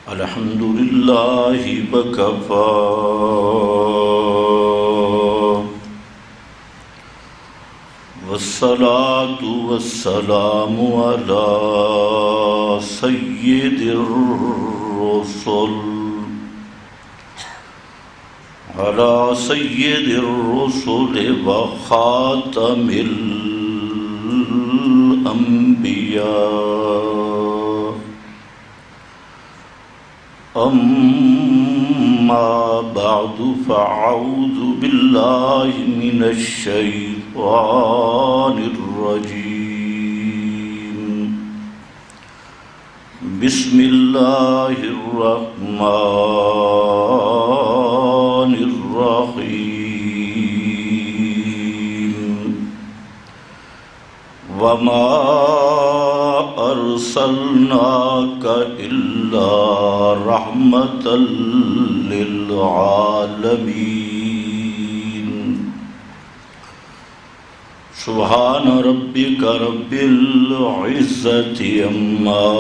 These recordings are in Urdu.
الحمد لله وكفى والصلاة والسلام على سيد الرسل وخاتم الأنبياء. أما بعد فأعوذ بالله من الشيطان الرجيم. بسم الله الرحمن الرحيم. وما أرسلناك إلا رحمة للعالمين. سبحان ربك رب العزة عما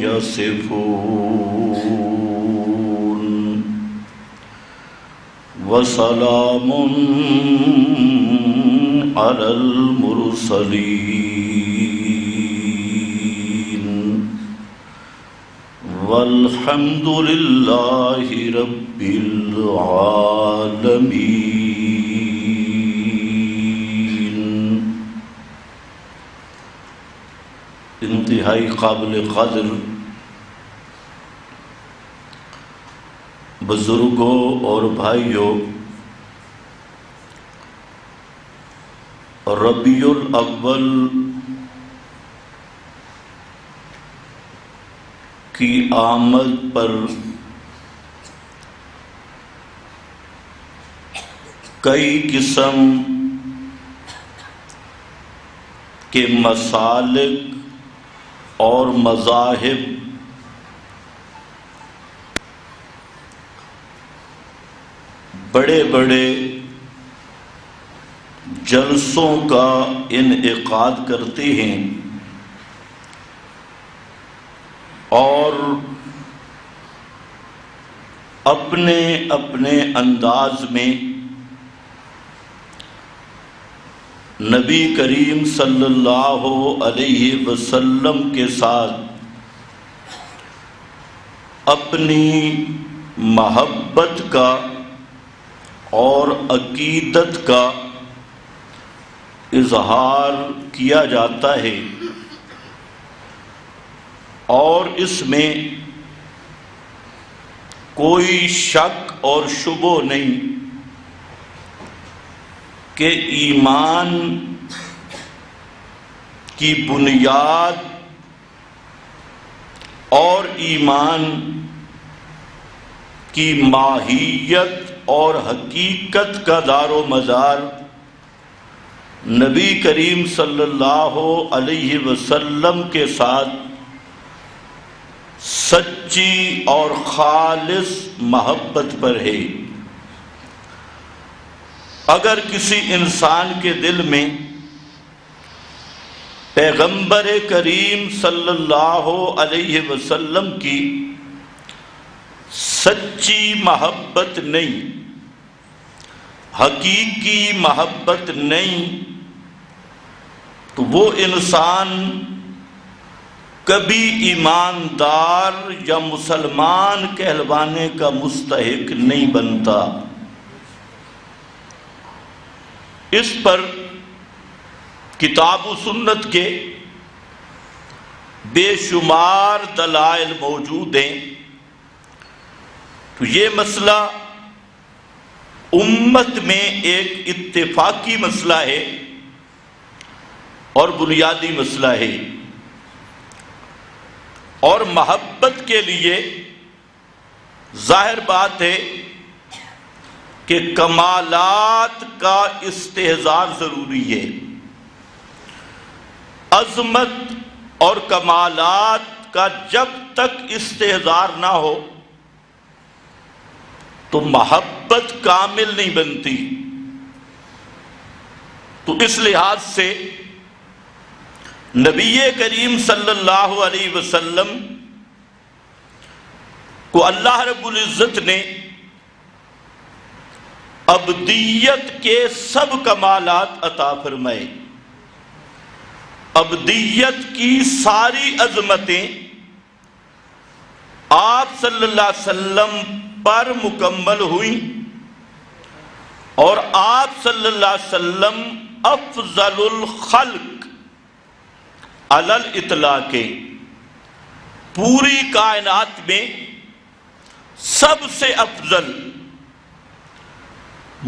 يصفون وسلام على المرسلين والحمد لله رب العالمين. انتہائی قابل قدر بزرگوں اور بھائیوں، ربیع الاول کی آمد پر کئی قسم کے مسالک اور مذاہب بڑے بڑے جلسوں کا انعقاد کرتے ہیں اور اپنے اپنے انداز میں نبی کریم صلی اللہ علیہ وسلم کے ساتھ اپنی محبت کا اور عقیدت کا اظہار کیا جاتا ہے، اور اس میں کوئی شک اور شبہ نہیں کہ ایمان کی بنیاد اور ایمان کی ماہیت اور حقیقت کا دار و مدار نبی کریم صلی اللہ علیہ وسلم کے ساتھ سچی اور خالص محبت پر ہے۔ اگر کسی انسان کے دل میں پیغمبر کریم صلی اللہ علیہ وسلم کی سچی محبت نہیں، حقیقی محبت نہیں، تو وہ انسان کبھی ایماندار یا مسلمان کہلوانے کا مستحق نہیں بنتا۔ اس پر کتاب و سنت کے بے شمار دلائل موجود ہیں۔ تو یہ مسئلہ امت میں ایک اتفاقی مسئلہ ہے اور بنیادی مسئلہ ہے، اور محبت کے لیے ظاہر بات ہے کہ کمالات کا استحضار ضروری ہے۔ عظمت اور کمالات کا جب تک استحضار نہ ہو تو محبت کامل نہیں بنتی۔ تو اس لحاظ سے نبی کریم صلی اللہ علیہ وسلم کو اللہ رب العزت نے ابدیت کے سب کمالات عطا فرمائے، ابدیت کی ساری عظمتیں آپ صلی اللہ علیہ وسلم پر مکمل ہوئیں، اور آپ صلی اللہ علیہ وسلم افضل الخلق علی الاطلاق، پوری کائنات میں سب سے افضل،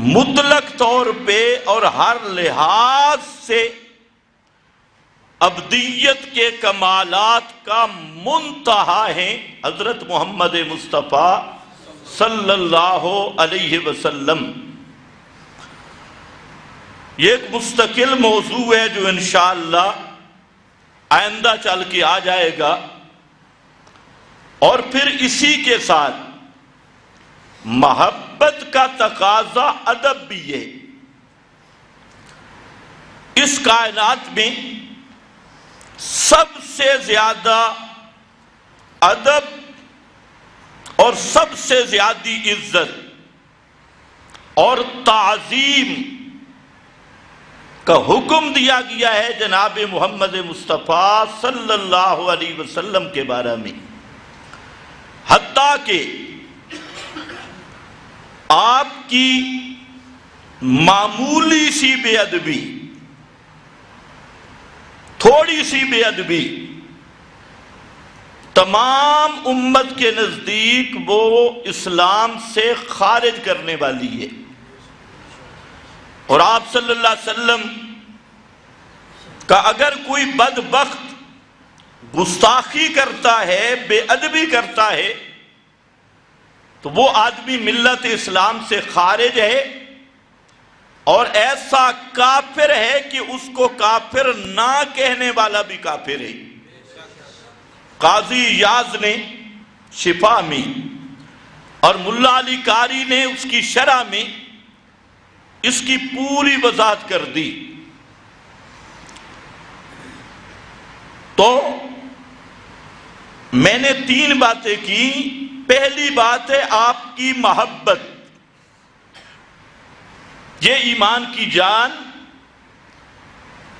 مطلق طور پہ اور ہر لحاظ سے ابدیت کے کمالات کا منتہا ہیں حضرت محمد مصطفیٰ صلی اللہ علیہ وسلم۔ یہ ایک مستقل موضوع ہے جو انشاءاللہ آئندہ چل کے آ جائے گا، اور پھر اسی کے ساتھ محبت کا تقاضا ادب بھی ہے۔ اس کائنات میں سب سے زیادہ ادب اور سب سے زیادہ عزت اور تعظیم کا حکم دیا گیا ہے جناب محمد مصطفیٰ صلی اللہ علیہ وسلم کے بارے میں، حتیٰ کہ آپ کی معمولی سی بے ادبی، تھوڑی سی بے ادبی تمام امت کے نزدیک وہ اسلام سے خارج کرنے والی ہے، اور آپ صلی اللہ علیہ وسلم کا اگر کوئی بدبخت گستاخی کرتا ہے، بے ادبی کرتا ہے، تو وہ آدمی ملت اسلام سے خارج ہے، اور ایسا کافر ہے کہ اس کو کافر نہ کہنے والا بھی کافر ہے۔ قاضی یاز نے شفا میں اور ملا علی قاری نے اس کی شرح میں اس کی پوری وضاحت کر دی۔ تو میں نے 3 باتیں کی۔ پہلی بات ہے آپ کی محبت، یہ ایمان کی جان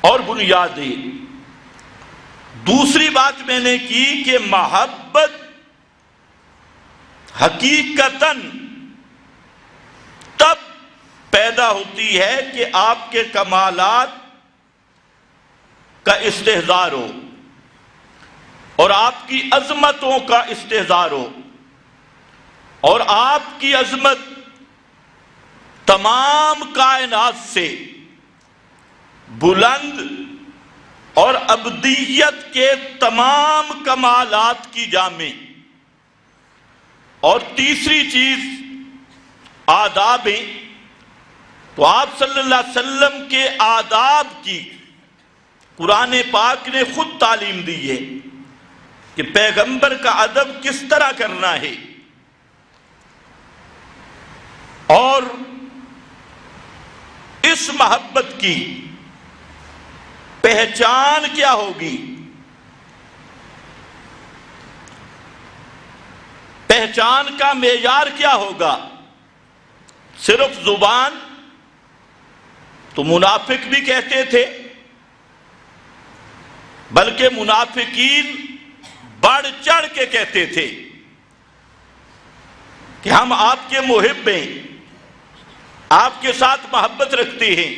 اور بنیاد ہے۔ دوسری بات میں نے کی کہ محبت حقیقتاً تب پیدا ہوتی ہے کہ آپ کے کمالات کا استحضار ہو اور آپ کی عظمتوں کا استحضار ہو، اور آپ کی عظمت تمام کائنات سے بلند اور ابدیت کے تمام کمالات کی جامع۔ اور تیسری چیز آداب ہیں، تو آپ صلی اللہ علیہ وسلم کے آداب کی قرآن پاک نے خود تعلیم دی ہے کہ پیغمبر کا ادب کس طرح کرنا ہے، اور اس محبت کی پہچان کیا ہوگی، پہچان کا معیار کیا ہوگا۔ صرف زبان تو منافق بھی کہتے تھے، بلکہ منافقین بڑھ چڑھ کے کہتے تھے کہ ہم آپ کے محب ہیں، آپ کے ساتھ محبت رکھتے ہیں،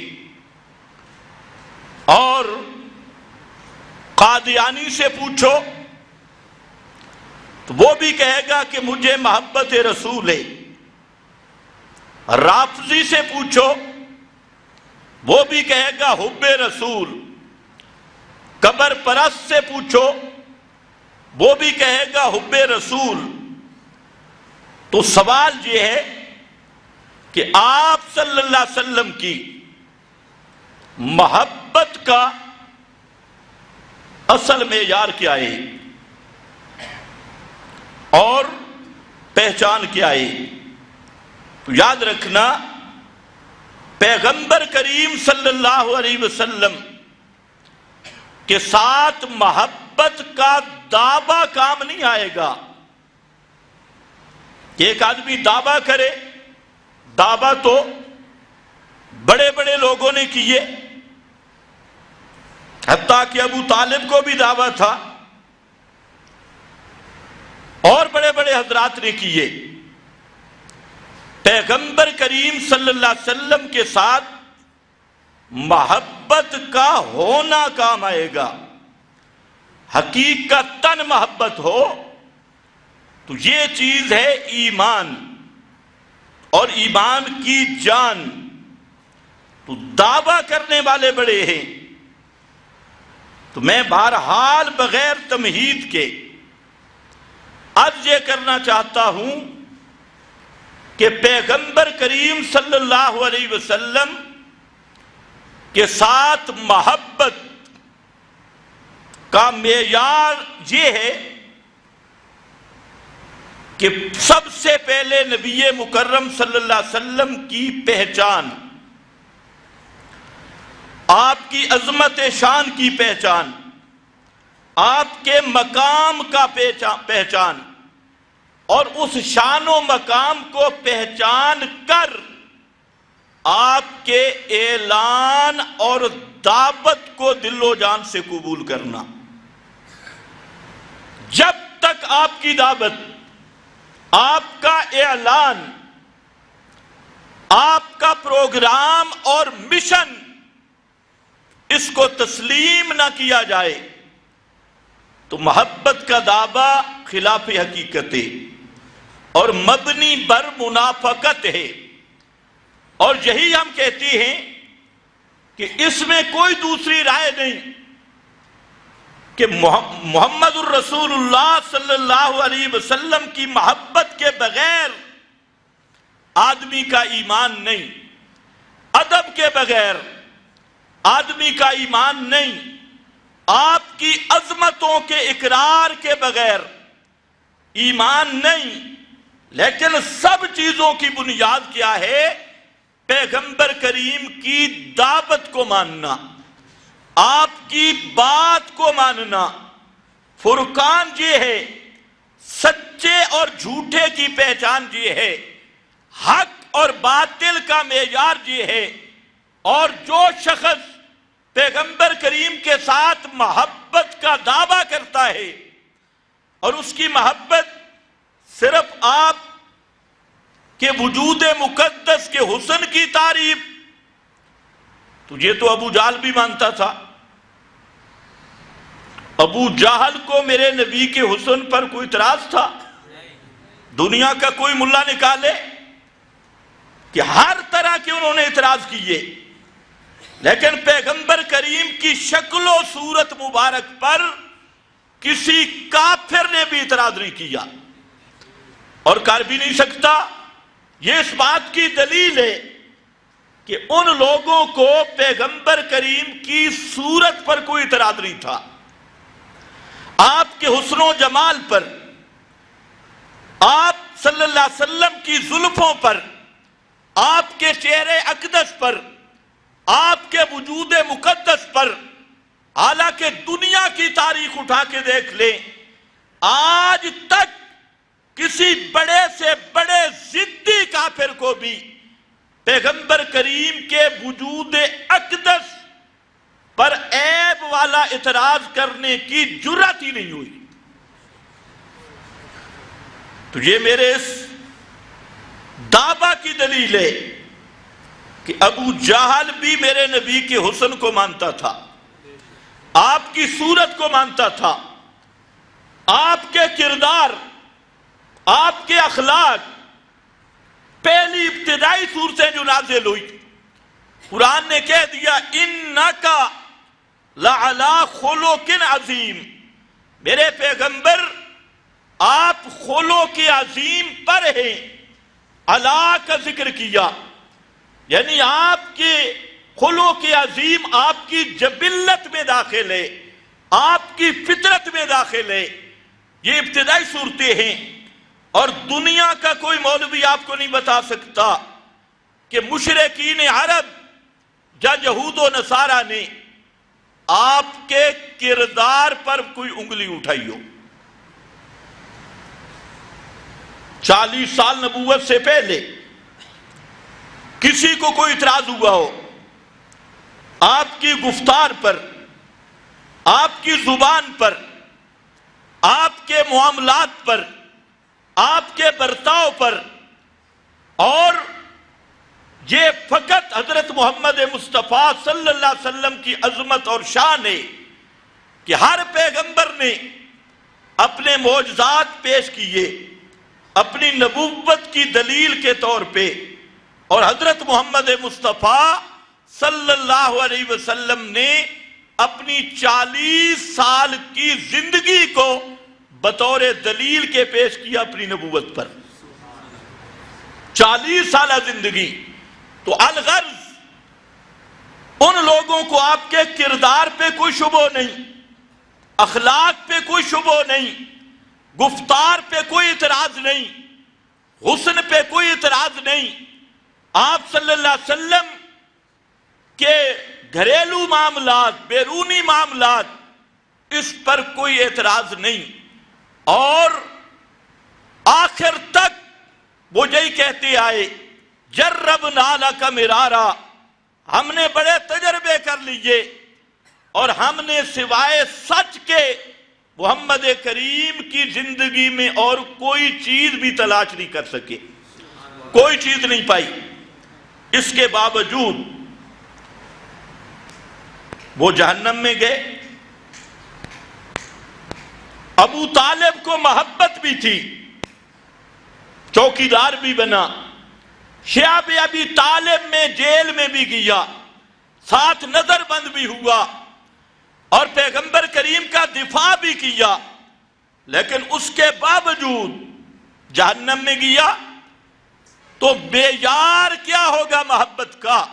اور قادیانی سے پوچھو تو وہ بھی کہے گا کہ مجھے محبت رسول ہے، رافضی سے پوچھو وہ بھی کہے گا حب رسول، قبر پرست سے پوچھو وہ بھی کہے گا حب رسول۔ تو سوال یہ ہے کہ آپ صلی اللہ علیہ وسلم کی محبت کا اصل معیار کیا ہے اور پہچان کیا ہے؟ تو یاد رکھنا، پیغمبر کریم صلی اللہ علیہ وسلم کے ساتھ محبت کا دعویٰ کام نہیں آئے گا، ایک آدمی دعویٰ کرے، دعویٰ تو بڑے بڑے لوگوں نے کیے، حتیٰ کہ ابو طالب کو بھی دعویٰ تھا اور بڑے بڑے حضرات نے کیے۔ پیغمبر کریم صلی اللہ علیہ وسلم کے ساتھ محبت کا ہونا کام آئے گا۔ حقیقتاً محبت ہو تو یہ چیز ہے ایمان، اور ایمان کی جان۔ تو دعویٰ کرنے والے بڑے ہیں، تو میں بہرحال بغیر تمہید کے عرض یہ کرنا چاہتا ہوں کہ پیغمبر کریم صلی اللہ علیہ وسلم کے ساتھ محبت کا معیار یہ ہے کہ سب سے پہلے نبی مکرم صلی اللہ علیہ وسلم کی پہچان، آپ کی عظمت شان کی پہچان، آپ کے مقام کا پہچان، اور اس شان و مقام کو پہچان کر آپ کے اعلان اور دعوت کو دل و جان سے قبول کرنا۔ جب تک آپ کی دعوت، آپ کا اعلان، آپ کا پروگرام اور مشن اس کو تسلیم نہ کیا جائے تو محبت کا دعویٰ خلاف حقیقت ہے اور مبنی بر منافقت ہے۔ اور یہی ہم کہتے ہیں کہ اس میں کوئی دوسری رائے نہیں کہ محمد الرسول اللہ صلی اللہ علیہ وسلم کی محبت کے بغیر آدمی کا ایمان نہیں، ادب کے بغیر آدمی کا ایمان نہیں، آپ کی عظمتوں کے اقرار کے بغیر ایمان نہیں۔ لیکن سب چیزوں کی بنیاد کیا ہے؟ پیغمبر کریم کی دعوت کو ماننا، آپ کی بات کو ماننا۔ فرقان یہ ہے، سچے اور جھوٹے کی پہچان یہ ہے، حق اور باطل کا معیار یہ ہے۔ اور جو شخص پیغمبر کریم کے ساتھ محبت کا دعویٰ کرتا ہے اور اس کی محبت صرف آپ کے وجود مقدس کے حسن کی تعریف، تو یہ تو ابو جہل بھی مانتا تھا۔ ابو جہل کو میرے نبی کے حسن پر کوئی اعتراض تھا؟ دنیا کا کوئی ملا نکالے کہ ہر طرح کے انہوں نے اعتراض کیے، لیکن پیغمبر کریم کی شکل و صورت مبارک پر کسی کافر نے بھی اعتراض نہیں کیا اور کر بھی نہیں سکتا۔ یہ اس بات کی دلیل ہے کہ ان لوگوں کو پیغمبر کریم کی صورت پر کوئی اعتراض نہیں تھا، آپ کے حسن و جمال پر، آپ صلی اللہ علیہ وسلم کی زلفوں پر، آپ کے چہرے اقدس پر، آپ کے وجود مقدس پر۔ حالانکہ دنیا کی تاریخ اٹھا کے دیکھ لیں، آج تک کسی بڑے سے بڑے ضدی کافر کو بھی پیغمبر کریم کے وجود اقدس پر عیب والا اعتراض کرنے کی جرات ہی نہیں ہوئی۔ تو یہ میرے اس دعویٰ کی دلیل ہے کہ ابو جہل بھی میرے نبی کے حسن کو مانتا تھا، آپ کی صورت کو مانتا تھا، آپ کے کردار، آپ کے اخلاق۔ پہلی ابتدائی صورتیں جو نازل ہوئی، قرآن نے کہہ دیا اِنَّكَ لَعَلَىٰ خُلُقٍ عَظِيمٍ، میرے پیغمبر آپ خلق عظیم پر ہیں۔ علا کا ذکر کیا، یعنی آپ کے خلق عظیم آپ کی جبلت میں داخل ہے، آپ کی فطرت میں داخل ہے۔ یہ ابتدائی صورتیں ہیں، اور دنیا کا کوئی مولوی آپ کو نہیں بتا سکتا کہ مشرکین عرب یا یہود و نصارہ نے آپ کے کردار پر کوئی انگلی اٹھائی ہو۔ 40 سال نبوت سے پہلے کسی کو کوئی اعتراض ہوا ہو آپ کی گفتار پر، آپ کی زبان پر، آپ کے معاملات پر، آپ کے برتاؤ پر، اور یہ فقط حضرت محمد مصطفیٰ صلی اللہ علیہ وسلم کی عظمت اور شان ہے کہ ہر پیغمبر نے اپنے معجزات پیش کیے اپنی نبوت کی دلیل کے طور پہ، اور حضرت محمد مصطفیٰ صلی اللہ علیہ وسلم نے اپنی 40 سال کی زندگی کو بطور دلیل کے پیش کیا اپنی نبوت پر۔ 40 سالہ زندگی، تو الغرض ان لوگوں کو آپ کے کردار پہ کوئی شبہ نہیں، اخلاق پہ کوئی شبہ نہیں، گفتار پہ کوئی اعتراض نہیں، حسن پہ کوئی اعتراض نہیں، آپ صلی اللہ علیہ وسلم کے گھریلو معاملات، بیرونی معاملات، اس پر کوئی اعتراض نہیں، اور آخر تک وہ یہی کہتے آئے جربنا لک مرارا، ہم نے بڑے تجربے کر لیے اور ہم نے سوائے سچ کے محمد کریم کی زندگی میں اور کوئی چیز بھی تلاش نہیں کر سکے، کوئی چیز نہیں پائی۔ اس کے باوجود وہ جہنم میں گئے۔ ابو طالب کو محبت بھی تھی، چوکیدار بھی بنا، شیاب ابی طالب میں جیل میں بھی گیا، ساتھ نظر بند بھی ہوا اور پیغمبر کریم کا دفاع بھی کیا، لیکن اس کے باوجود جہنم میں گیا تو معیار کیا ہوگا محبت کا؟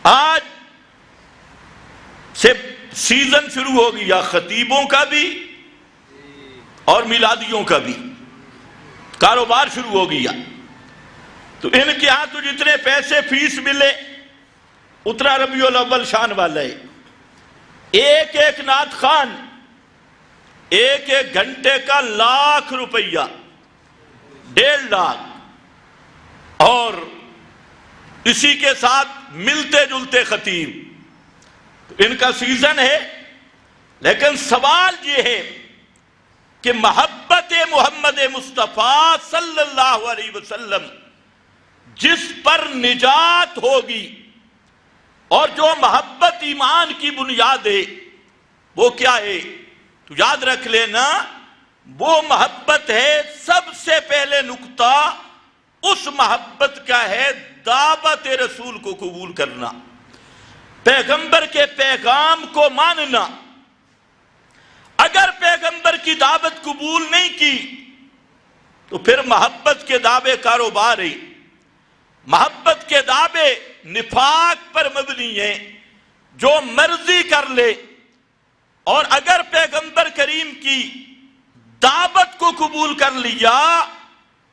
آج سے سیزن شروع ہو گیا خطیبوں کا بھی اور میلادیوں کا بھی، کاروبار شروع ہو گیا، تو ان کے ہاں تو جتنے پیسے فیس ملے اتنا ربیع الاول شان والا ہے۔ ایک ایک نعت خان ایک ایک گھنٹے کا ₹1,00,000، 1.5 لاکھ، اور اسی کے ساتھ ملتے جلتے خطیب، تو ان کا سیزن ہے۔ لیکن سوال یہ ہے کہ محبت محمد مصطفیٰ صلی اللہ علیہ وسلم جس پر نجات ہوگی، اور جو محبت ایمان کی بنیاد ہے، وہ کیا ہے؟ تو یاد رکھ لینا، وہ محبت ہے، سب سے پہلے نقطہ اس محبت کا ہے دعوت رسول کو قبول کرنا، پیغمبر کے پیغام کو ماننا۔ اگر پیغمبر کی دعوت قبول نہیں کی تو پھر محبت کے دعوے کاروبار ہیں، محبت کے دعوے نفاق پر مبنی ہیں، جو مرضی کر لے۔ اور اگر پیغمبر کریم کی دعوت کو قبول کر لیا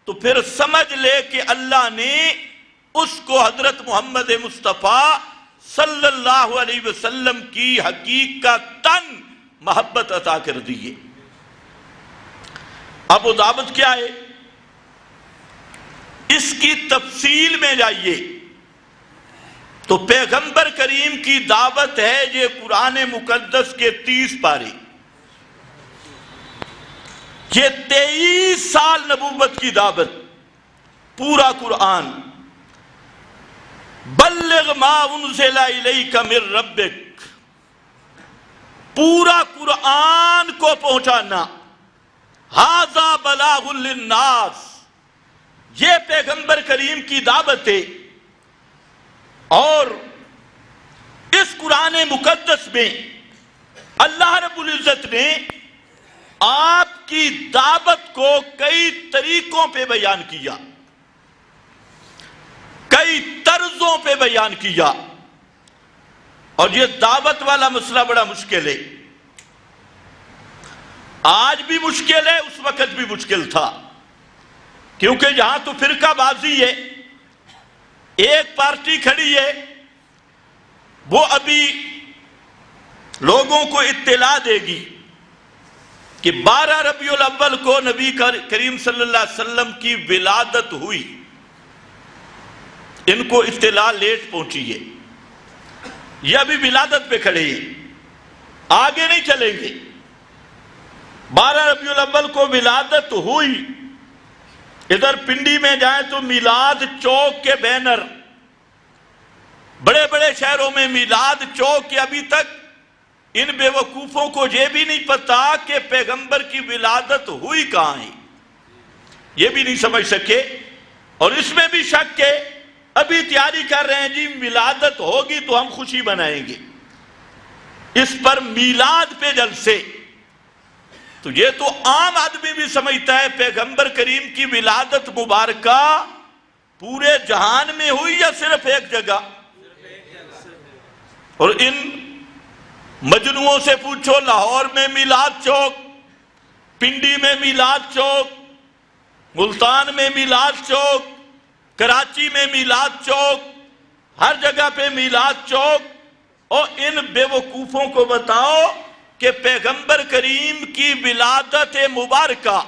تو پھر سمجھ لے کہ اللہ نے اس کو حضرت محمد مصطفیٰ صلی اللہ علیہ وسلم کی حقیقتاً محبت عطا کر دیے۔ اب وہ دعوت کیا ہے؟ اس کی تفصیل میں جائیے تو پیغمبر کریم کی دعوت ہے، یہ قرآن مقدس کے 30 پارے، یہ 23 سال نبوت کی دعوت، پورا قرآن، بلغ ما انزل الیک من ربک، پورا قرآن کو پہنچانا، ھذا بلاغ للناس، یہ پیغمبر کریم کی دعوت ہے۔ اور اس قرآن مقدس میں اللہ رب العزت نے آپ کی دعوت کو کئی طریقوں پہ بیان کیا، کئی طرزوں پہ بیان کیا، اور یہ دعوت والا مسئلہ بڑا مشکل ہے، آج بھی مشکل ہے، اس وقت بھی مشکل تھا، کیونکہ جہاں تو فرقہ بازی ہے، ایک پارٹی کھڑی ہے، وہ ابھی لوگوں کو اطلاع دے گی کہ 12 ربیع الاول کو نبی کریم صلی اللہ علیہ وسلم کی ولادت ہوئی. ان کو اطلاع لیٹ پہنچی ہے، یہ ابھی ولادت پہ کھڑے ہیں، آگے نہیں چلیں گے. 12 ربیع الاول کو ولادت ہوئی. ادھر پنڈی میں جائیں تو میلاد چوک کے بینر، بڑے بڑے شہروں میں میلاد چوک کے، ابھی تک ان بے وقوفوں کو یہ بھی نہیں پتا کہ پیغمبر کی ولادت ہوئی کہاں ہے، یہ بھی نہیں سمجھ سکے. اور اس میں بھی شک ہے، ابھی تیاری کر رہے ہیں جی ولادت ہوگی تو ہم خوشی منائیں گے، اس پر میلاد پہ جلسے. تو یہ تو عام آدمی بھی سمجھتا ہے پیغمبر کریم کی ولادت مبارکہ پورے جہان میں ہوئی یا صرف ایک جگہ. اور ان مجنوؤں سے پوچھو، لاہور میں میلاد چوک، پنڈی میں میلاد چوک، ملتان میں میلاد چوک، کراچی میں میلاد چوک، ہر جگہ پہ میلاد چوک. اور ان بے وقوفوں کو بتاؤ کہ پیغمبر کریم کی ولادت مبارکہ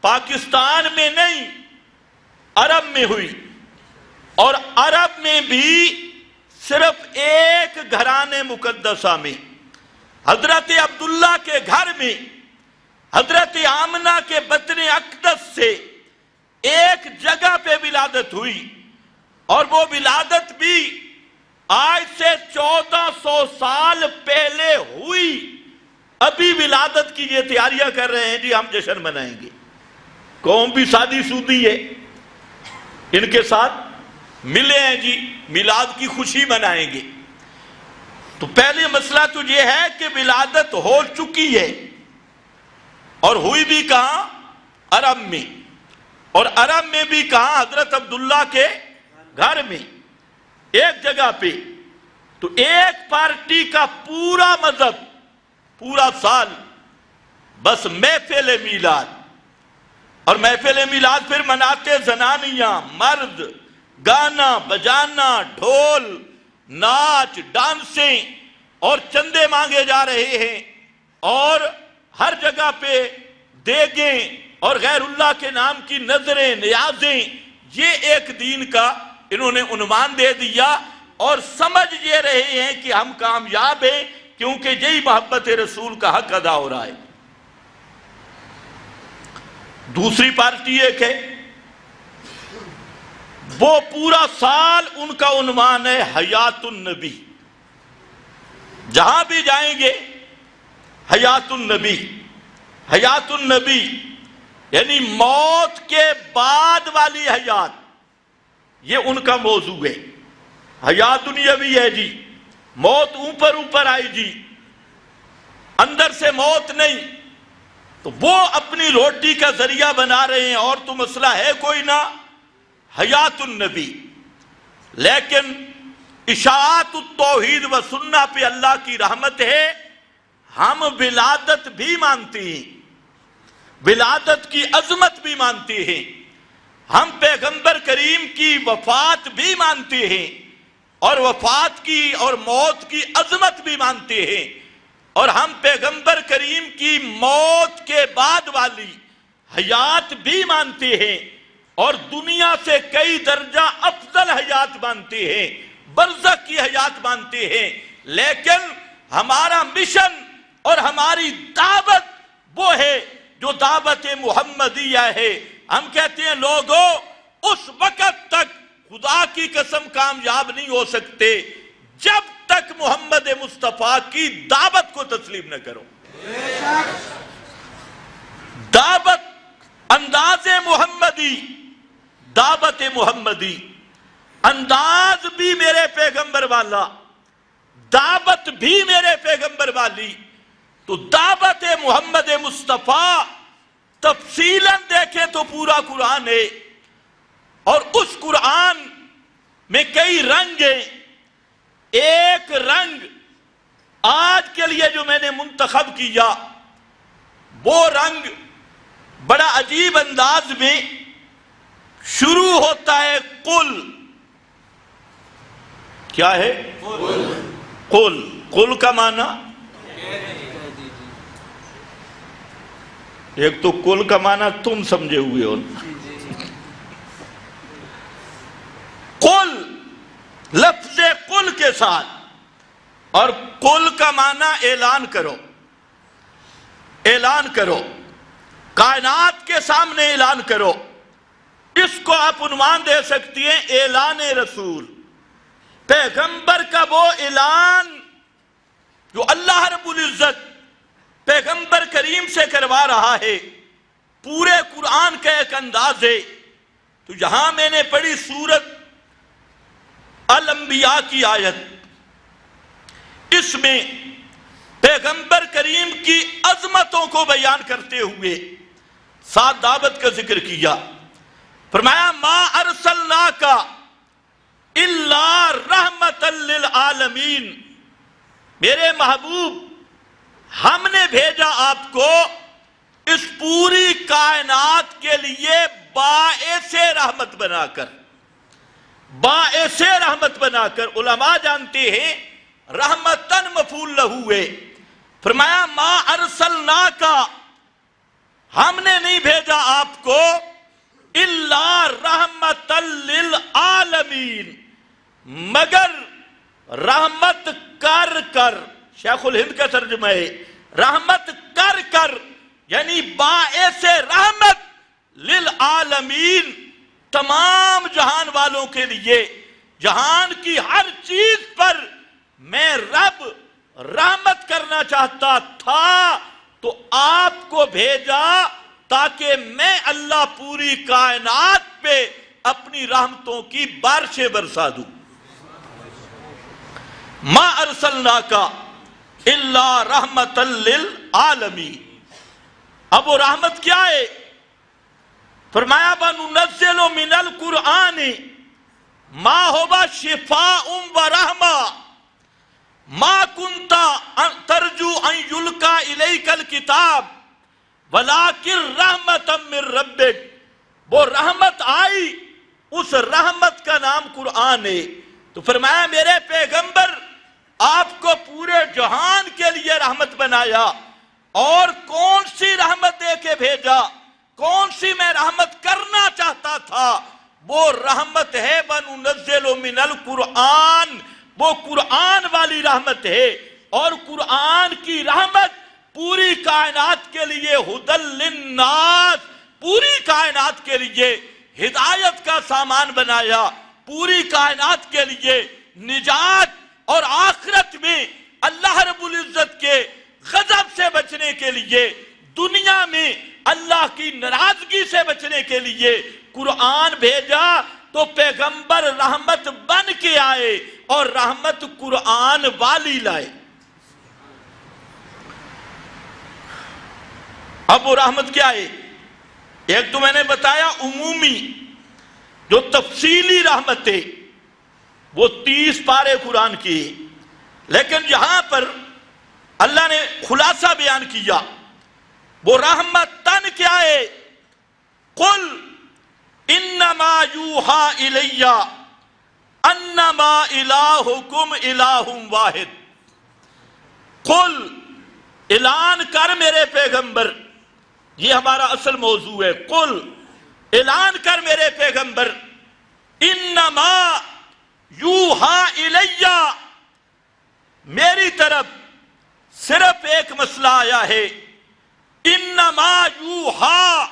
پاکستان میں نہیں، عرب میں ہوئی. اور عرب میں بھی صرف ایک گھرانے مقدسہ میں، حضرت عبداللہ کے گھر میں، حضرت آمنہ کے بطن اقدس سے ایک جگہ پہ ولادت ہوئی. اور وہ ولادت بھی آج سے 1400 سال پہلے ہوئی. ابھی ولادت کی یہ تیاریاں کر رہے ہیں جی ہم جشن منائیں گے. قوم بھی سادی سودی ہے، ان کے ساتھ ملے ہیں جی میلاد کی خوشی منائیں گے. تو پہلے مسئلہ تو یہ ہے کہ ولادت ہو چکی ہے، اور ہوئی بھی کہاں؟ عرب میں. اور عرب میں بھی کہاں؟ حضرت عبداللہ کے گھر میں، ایک جگہ پہ. تو ایک پارٹی کا پورا مذہب پورا سال بس محفل میلاد. اور محفل میلاد پھر مناتے زنانیاں، مرد، گانا بجانا، ڈھول، ناچ، ڈانسیں، اور چندے مانگے جا رہے ہیں. اور ہر جگہ پہ دیگیں اور غیر اللہ کے نام کی نظریں، نیازیں. یہ ایک دین کا انہوں نے عنوان دے دیا، اور سمجھ یہ رہے ہیں کہ ہم کامیاب ہیں کیونکہ یہی محبت رسول کا حق ادا ہو رہا ہے. دوسری پارٹی ایک ہے، وہ پورا سال ان کا عنوان ہے حیات النبی. جہاں بھی جائیں گے حیات النبی، حیات النبی یعنی موت کے بعد والی حیات، یہ ان کا موضوع ہے. حیات دنیاوی ہے جی، موت اوپر اوپر آئی جی، اندر سے موت نہیں. تو وہ اپنی روٹی کا ذریعہ بنا رہے ہیں، اور تو مسئلہ ہے کوئی نہ، حیات النبی. لیکن اشاعت التوحید و سنہ پہ اللہ کی رحمت ہے، ہم ولادت بھی مانتے ہیں، ولادت کی عظمت بھی مانتے ہیں. ہم پیغمبر کریم کی وفات بھی مانتے ہیں، اور وفات کی اور موت کی عظمت بھی مانتے ہیں. اور ہم پیغمبر کریم کی موت کے بعد والی حیات بھی مانتے ہیں، اور دنیا سے کئی درجہ افضل حیات مانتے ہیں، برزخ کی حیات مانتے ہیں. لیکن ہمارا مشن اور ہماری دعوت وہ ہے جو دعوت محمدیہ ہے. ہم کہتے ہیں لوگوں، اس وقت تک خدا کی قسم کامیاب نہیں ہو سکتے جب تک محمد مصطفیٰ کی دعوت کو تسلیم نہ کرو. دعوت انداز محمدی، دعوت محمدی، انداز بھی میرے پیغمبر والا، دعوت بھی میرے پیغمبر والی. تو دعوت محمد مصطفیٰ تفصیلاً دیکھیں تو پورا قرآن ہے، اور اس قرآن میں کئی رنگ ہیں. ایک رنگ آج کے لیے جو میں نے منتخب کیا، وہ رنگ بڑا عجیب انداز میں شروع ہوتا ہے قل. کیا ہے؟ قل. قل کا معنی ایک تو کل کا معنی تم سمجھے ہوئے ہو، قل لفظ قل کے ساتھ، اور قل کا معنی اعلان کرو، اعلان کرو، کائنات کے سامنے اعلان کرو۔ اس کو آپ عنوان دے سکتی ہیں اعلان رسول، پیغمبر کا وہ اعلان جو اللہ رب العزت پیغمبر کریم سے کروا رہا ہے، پورے قرآن کا ایک انداز ہے۔ تو یہاں میں نے پڑھی سورت الانبیاء کی آیت، اس میں پیغمبر کریم کی عظمتوں کو بیان کرتے ہوئے ساتھ دعوت کا ذکر کیا۔ فرمایا ما ارسلناک الا رحمتا للعالمین، میرے محبوب ہم نے بھیجا آپ کو اس پوری کائنات کے لیے باعث رحمت بنا کر، باعث رحمت بنا کر۔ علماء جانتے ہیں رحمتن مفعول لہو ہے۔ فرمایا ما ارسلناک، ہم نے نہیں بھیجا آپ کو الا رحمتا للعالمین، مگر رحمت کر کر، شیخ الہند کا ترجمہ ہے رحمت کر کر، یعنی باعث رحمت للعالمین، تمام جہان والوں کے لیے، جہان کی ہر چیز پر میں رب رحمت کرنا چاہتا تھا تو آپ کو بھیجا تاکہ میں اللہ پوری کائنات پہ اپنی رحمتوں کی بارشیں برسا دوں۔ ما ارسلناک الا رحمتا للعالمین۔ اب وہ رحمت کیا ہے؟ فرمایا وَنُنَزِّلُ مِنَ الْقُرْآنِ مَا هُوَ شِفَاءٌ وَرَحْمَةٌ مَا كُنْتَ تَرْجُو أَن يُلْقَى إِلَيْكَ الْكِتَابُ وَلَٰكِن رَحْمَةً مِّن رَبِّكَ، وہ رحمت آئی، اس رحمت کا نام قرآن ہے۔ تو فرمایا میرے پیغمبر آپ کو پورے جہان کے لیے رحمت بنایا، اور کون سی رحمت دے کے بھیجا؟ کون سی میں رحمت کرنا چاہتا تھا؟ وہ رحمت ہے وَنُنَزِّلُ مِنَ الْقُرْآنِ، وہ قرآن والی رحمت ہے، اور قرآن کی رحمت پوری کائنات کے لیے ہدی للناس، پوری کائنات کے لیے ہدایت کا سامان بنایا، پوری کائنات کے لیے نجات اور آخرت میں اللہ رب العزت کے غضب سے بچنے کے لیے، دنیا میں اللہ کی ناراضگی سے بچنے کے لیے قرآن بھیجا۔ تو پیغمبر رحمت بن کے آئے اور رحمت قرآن والی لائے۔ اب وہ رحمت کیا ہے؟ ایک تو میں نے بتایا عمومی، جو تفصیلی رحمت ہے وہ 30 پارے قرآن کی، لیکن یہاں پر اللہ نے خلاصہ بیان کیا۔ وہ رحمتن کیا ہے؟ قل انما یوحا الی انما الہکم الہ واحد۔ قل، اعلان کر میرے پیغمبر، یہ ہمارا اصل موضوع ہے۔ قل، اعلان کر میرے پیغمبر، انما یوحا الی، میری طرف صرف ایک مسئلہ آیا ہے۔ انما یوحا،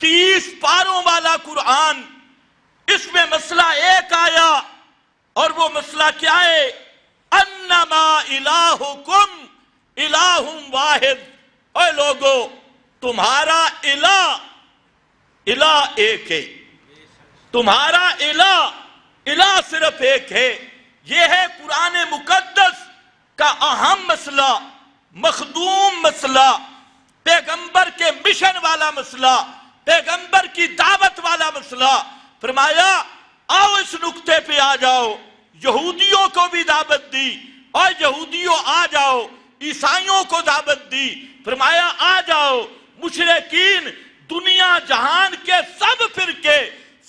30 پاروں والا قرآن، اس میں مسئلہ ایک آیا، اور وہ مسئلہ کیا ہے؟ انما الہکم الہ واحد۔ اے لوگو، تمہارا الہ ایک ہے، تمہارا الہ صرف ایک ہے۔ یہ ہے قرآن مقدس کا اہم مسئلہ، مخدوم مسئلہ، پیغمبر کے مشن والا مسئلہ، پیغمبر کی دعوت والا مسئلہ۔ فرمایا آؤ اس نقطے پہ آ جاؤ۔ یہودیوں کو بھی دعوت دی، اور یہودیوں آ جاؤ، عیسائیوں کو دعوت دی۔ فرمایا آ جاؤ، مشرکین، دنیا جہان کے سب فرقے،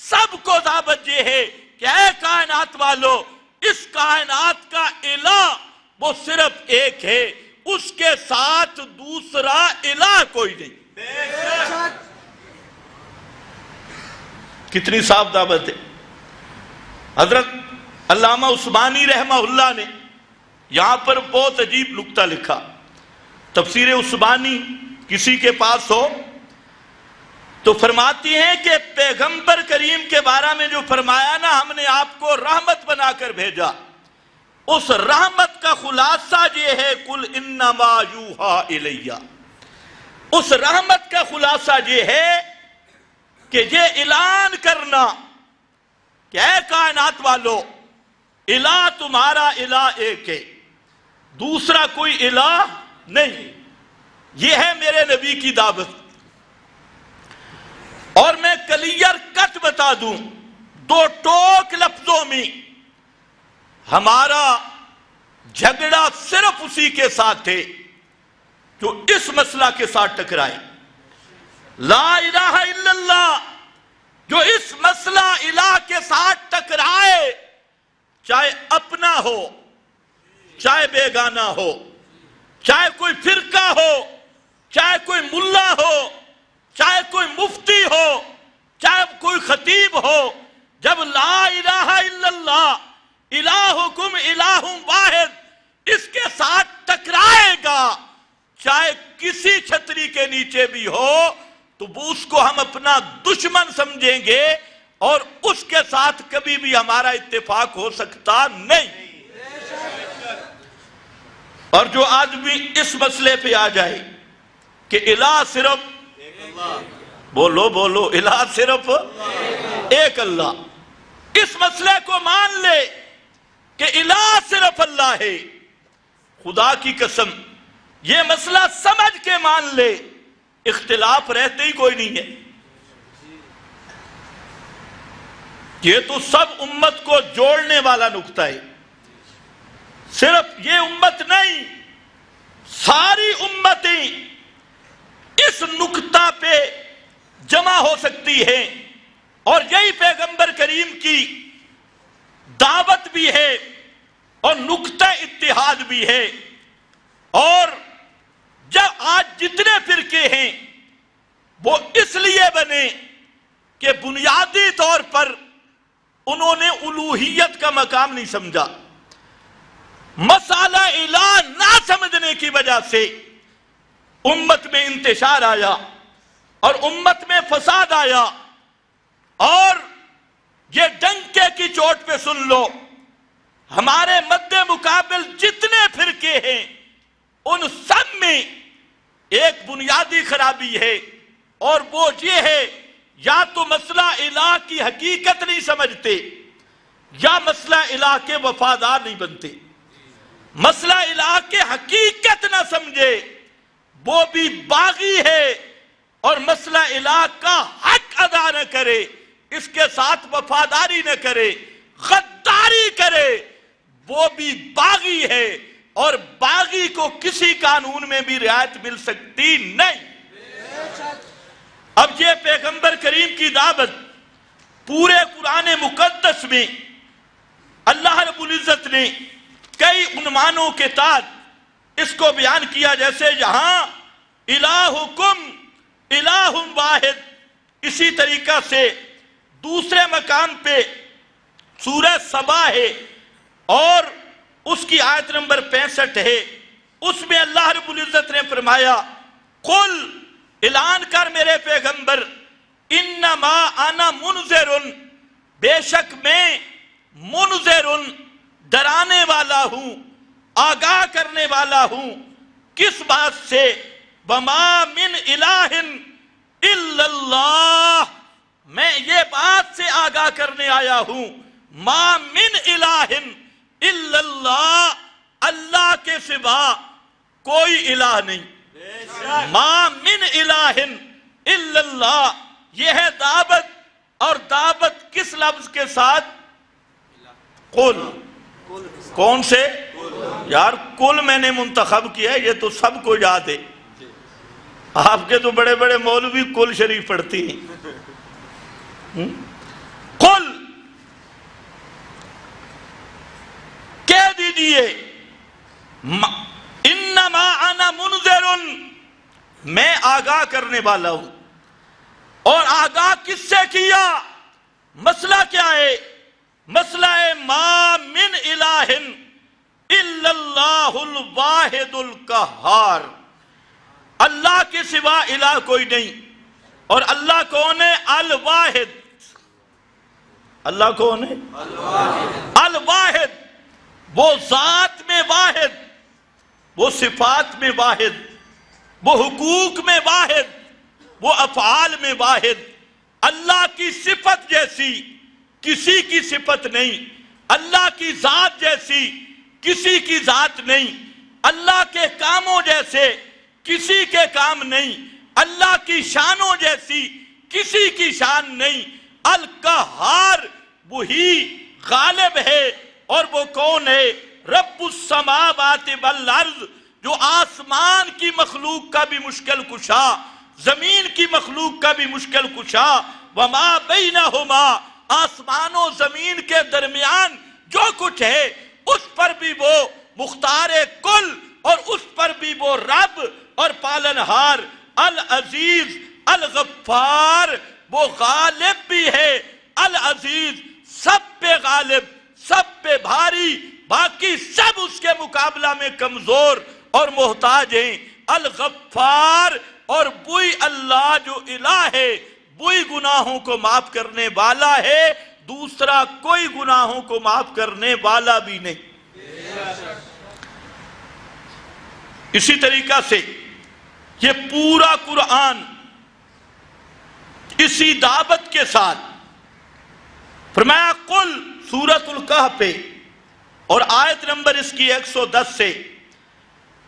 سب کو دعوت یہ ہے کہ اے کائنات والو، اس کائنات کا الہ وہ صرف ایک ہے، اس کے ساتھ دوسرا الہ کوئی نہیں۔ کتنی صاف دعوت ہے. حضرت علامہ عثمانی رحمہ اللہ نے یہاں پر بہت عجیب نکتہ لکھا. تفسیر عثمانی کسی کے پاس ہو تو فرماتی ہیں کہ پیغمبر کریم کے بارے میں جو فرمایا نا ہم نے آپ کو رحمت بنا کر بھیجا، اس رحمت کا خلاصہ یہ ہے قل انما یوحا الیہ. اس رحمت کا خلاصہ یہ ہے کہ یہ اعلان کرنا کہ اے کائنات والو، الہ تمہارا الہ ایک ہے، دوسرا کوئی الہ نہیں. یہ ہے میرے نبی کی دعوت. اور میں کلیئر کٹ بتا دوں، دو ٹوک لفظوں میں، ہمارا جھگڑا صرف اسی کے ساتھ ہے جو اس مسئلہ کے ساتھ ٹکرائے. لا الہ الا اللہ جو اس مسئلہ الہ کے ساتھ ٹکرائے، چاہے اپنا ہو چاہے بیگانہ ہو، چاہے کوئی فرقہ ہو چاہے کوئی ملا ہو، چاہے کوئی مفتی ہو چاہے کوئی خطیب ہو، جب لا الہ الا اللہ الہکم الہ واحد اس کے ساتھ ٹکرائے گا، چاہے کسی چھتری کے نیچے بھی ہو، تو وہ اس کو ہم اپنا دشمن سمجھیں گے اور اس کے ساتھ کبھی بھی ہمارا اتفاق ہو سکتا نہیں. اور جو آدمی اس مسئلے پہ آ جائے کہ الہ صرف بولو الہ صرف ایک اللہ، اس مسئلے کو مان لے کہ الہ صرف اللہ ہے، خدا کی قسم یہ مسئلہ سمجھ کے مان لے، اختلاف رہتے ہی کوئی نہیں ہے. یہ تو سب امت کو جوڑنے والا نقطہ ہے. صرف یہ امت نہیں، ساری امتیں اس نقطہ پہ جمع ہو سکتی ہیں، اور یہی پیغمبر کریم کی دعوت بھی ہے اور نقطہ اتحاد بھی ہے. اور جب آج جتنے فرقے ہیں وہ اس لیے بنے کہ بنیادی طور پر انہوں نے الوہیت کا مقام نہیں سمجھا. مسئلہ الہ نہ سمجھنے کی وجہ سے امت میں انتشار آیا اور امت میں فساد آیا. اور یہ ڈنکے کی چوٹ پہ سن لو، ہمارے مد مقابل جتنے فرقے ہیں ان سب میں ایک بنیادی خرابی ہے، اور وہ یہ ہے یا تو مسئلہ الہ کی حقیقت نہیں سمجھتے یا مسئلہ الہ کے وفادار نہیں بنتے. مسئلہ الہ کے حقیقت نہ سمجھے وہ بھی باغی ہے، اور مسئلہ الہ کا حق ادا نہ کرے، اس کے ساتھ وفاداری نہ کرے، غداری کرے، وہ بھی باغی ہے، اور باغی کو کسی قانون میں بھی رعایت مل سکتی نہیں. اب یہ پیغمبر کریم کی دعوت پورے قرآن مقدس میں اللہ رب العزت نے کئی عنوانوں کے تحت اس کو بیان کیا، جیسے یہاں الہکم الہ واحد. اسی طریقہ سے دوسرے مقام پہ سورہ سبا ہے اور اس کی آیت نمبر 65 ہے، اس میں اللہ رب العزت نے فرمایا قل اعلان کر میرے پیغمبر انما انا منذر، بے شک میں منذر ڈرانے والا ہوں، آگاہ کرنے والا ہوں. کس بات سے؟ وما من الہ الا اللہ، میں یہ بات سے آگاہ کرنے آیا ہوں ما من الہ الا اللہ، اللہ کے سوا کوئی الہ نہیں. ما من الہ الا اللہ، یہ ہے دعوت. اور دعوت کس لفظ کے ساتھ؟ قل. کون سے؟ یار قل میں نے منتخب کیا ہے، یہ تو سب کو یاد ہے. آپ کے تو بڑے بڑے مولوی قل شریف پڑھتی ہیں. قل کہہ دیجئے انما انا منذر، میں آگاہ کرنے والا ہوں. اور آگاہ کس سے کیا؟ مسئلہ کیا ہے؟ مسئلہ ہے ما من الہ الا اللہ الواحد القہار، اللہ کے سوا الہ کوئی نہیں۔ اور اللہ کون ہے؟ الواحد۔ اللہ کون ہے؟ الواحد۔ وہ ذات میں واحد، وہ صفات میں واحد، وہ حقوق میں واحد، وہ افعال میں واحد۔ اللہ کی صفت جیسی کسی کی صفت نہیں، اللہ کی ذات جیسی کسی کی ذات نہیں، اللہ کے کاموں جیسے کسی کے کام نہیں، اللہ کی شانوں جیسی کسی کی شان نہیں۔ القہار وہی غالب ہے، اور وہ کون ہے؟ رب السماوات والارض، جو آسمان کی مخلوق کا بھی مشکل کشا، زمین کی مخلوق کا بھی مشکل کشا، وما بینہما، آسمان و زمین کے درمیان جو کچھ ہے اس پر بھی وہ مختار کل، اور اس پر بھی وہ رب اور پالنہار، العزیز الغفار۔ وہ غالب بھی ہے، العزیز، سب پہ غالب، سب پہ بھاری، باقی سب اس کے مقابلہ میں کمزور اور محتاج ہیں۔ الغفار، اور وہی اللہ جو الہ ہے، وہی گناہوں کو معاف کرنے والا ہے، دوسرا کوئی گناہوں کو معاف کرنے والا بھی نہیں۔ اسی طریقہ سے یہ پورا قرآن اسی دعوت کے ساتھ فرمایا قل، سورۃ الکہف پہ، اور آیت نمبر اس کی 110 سے،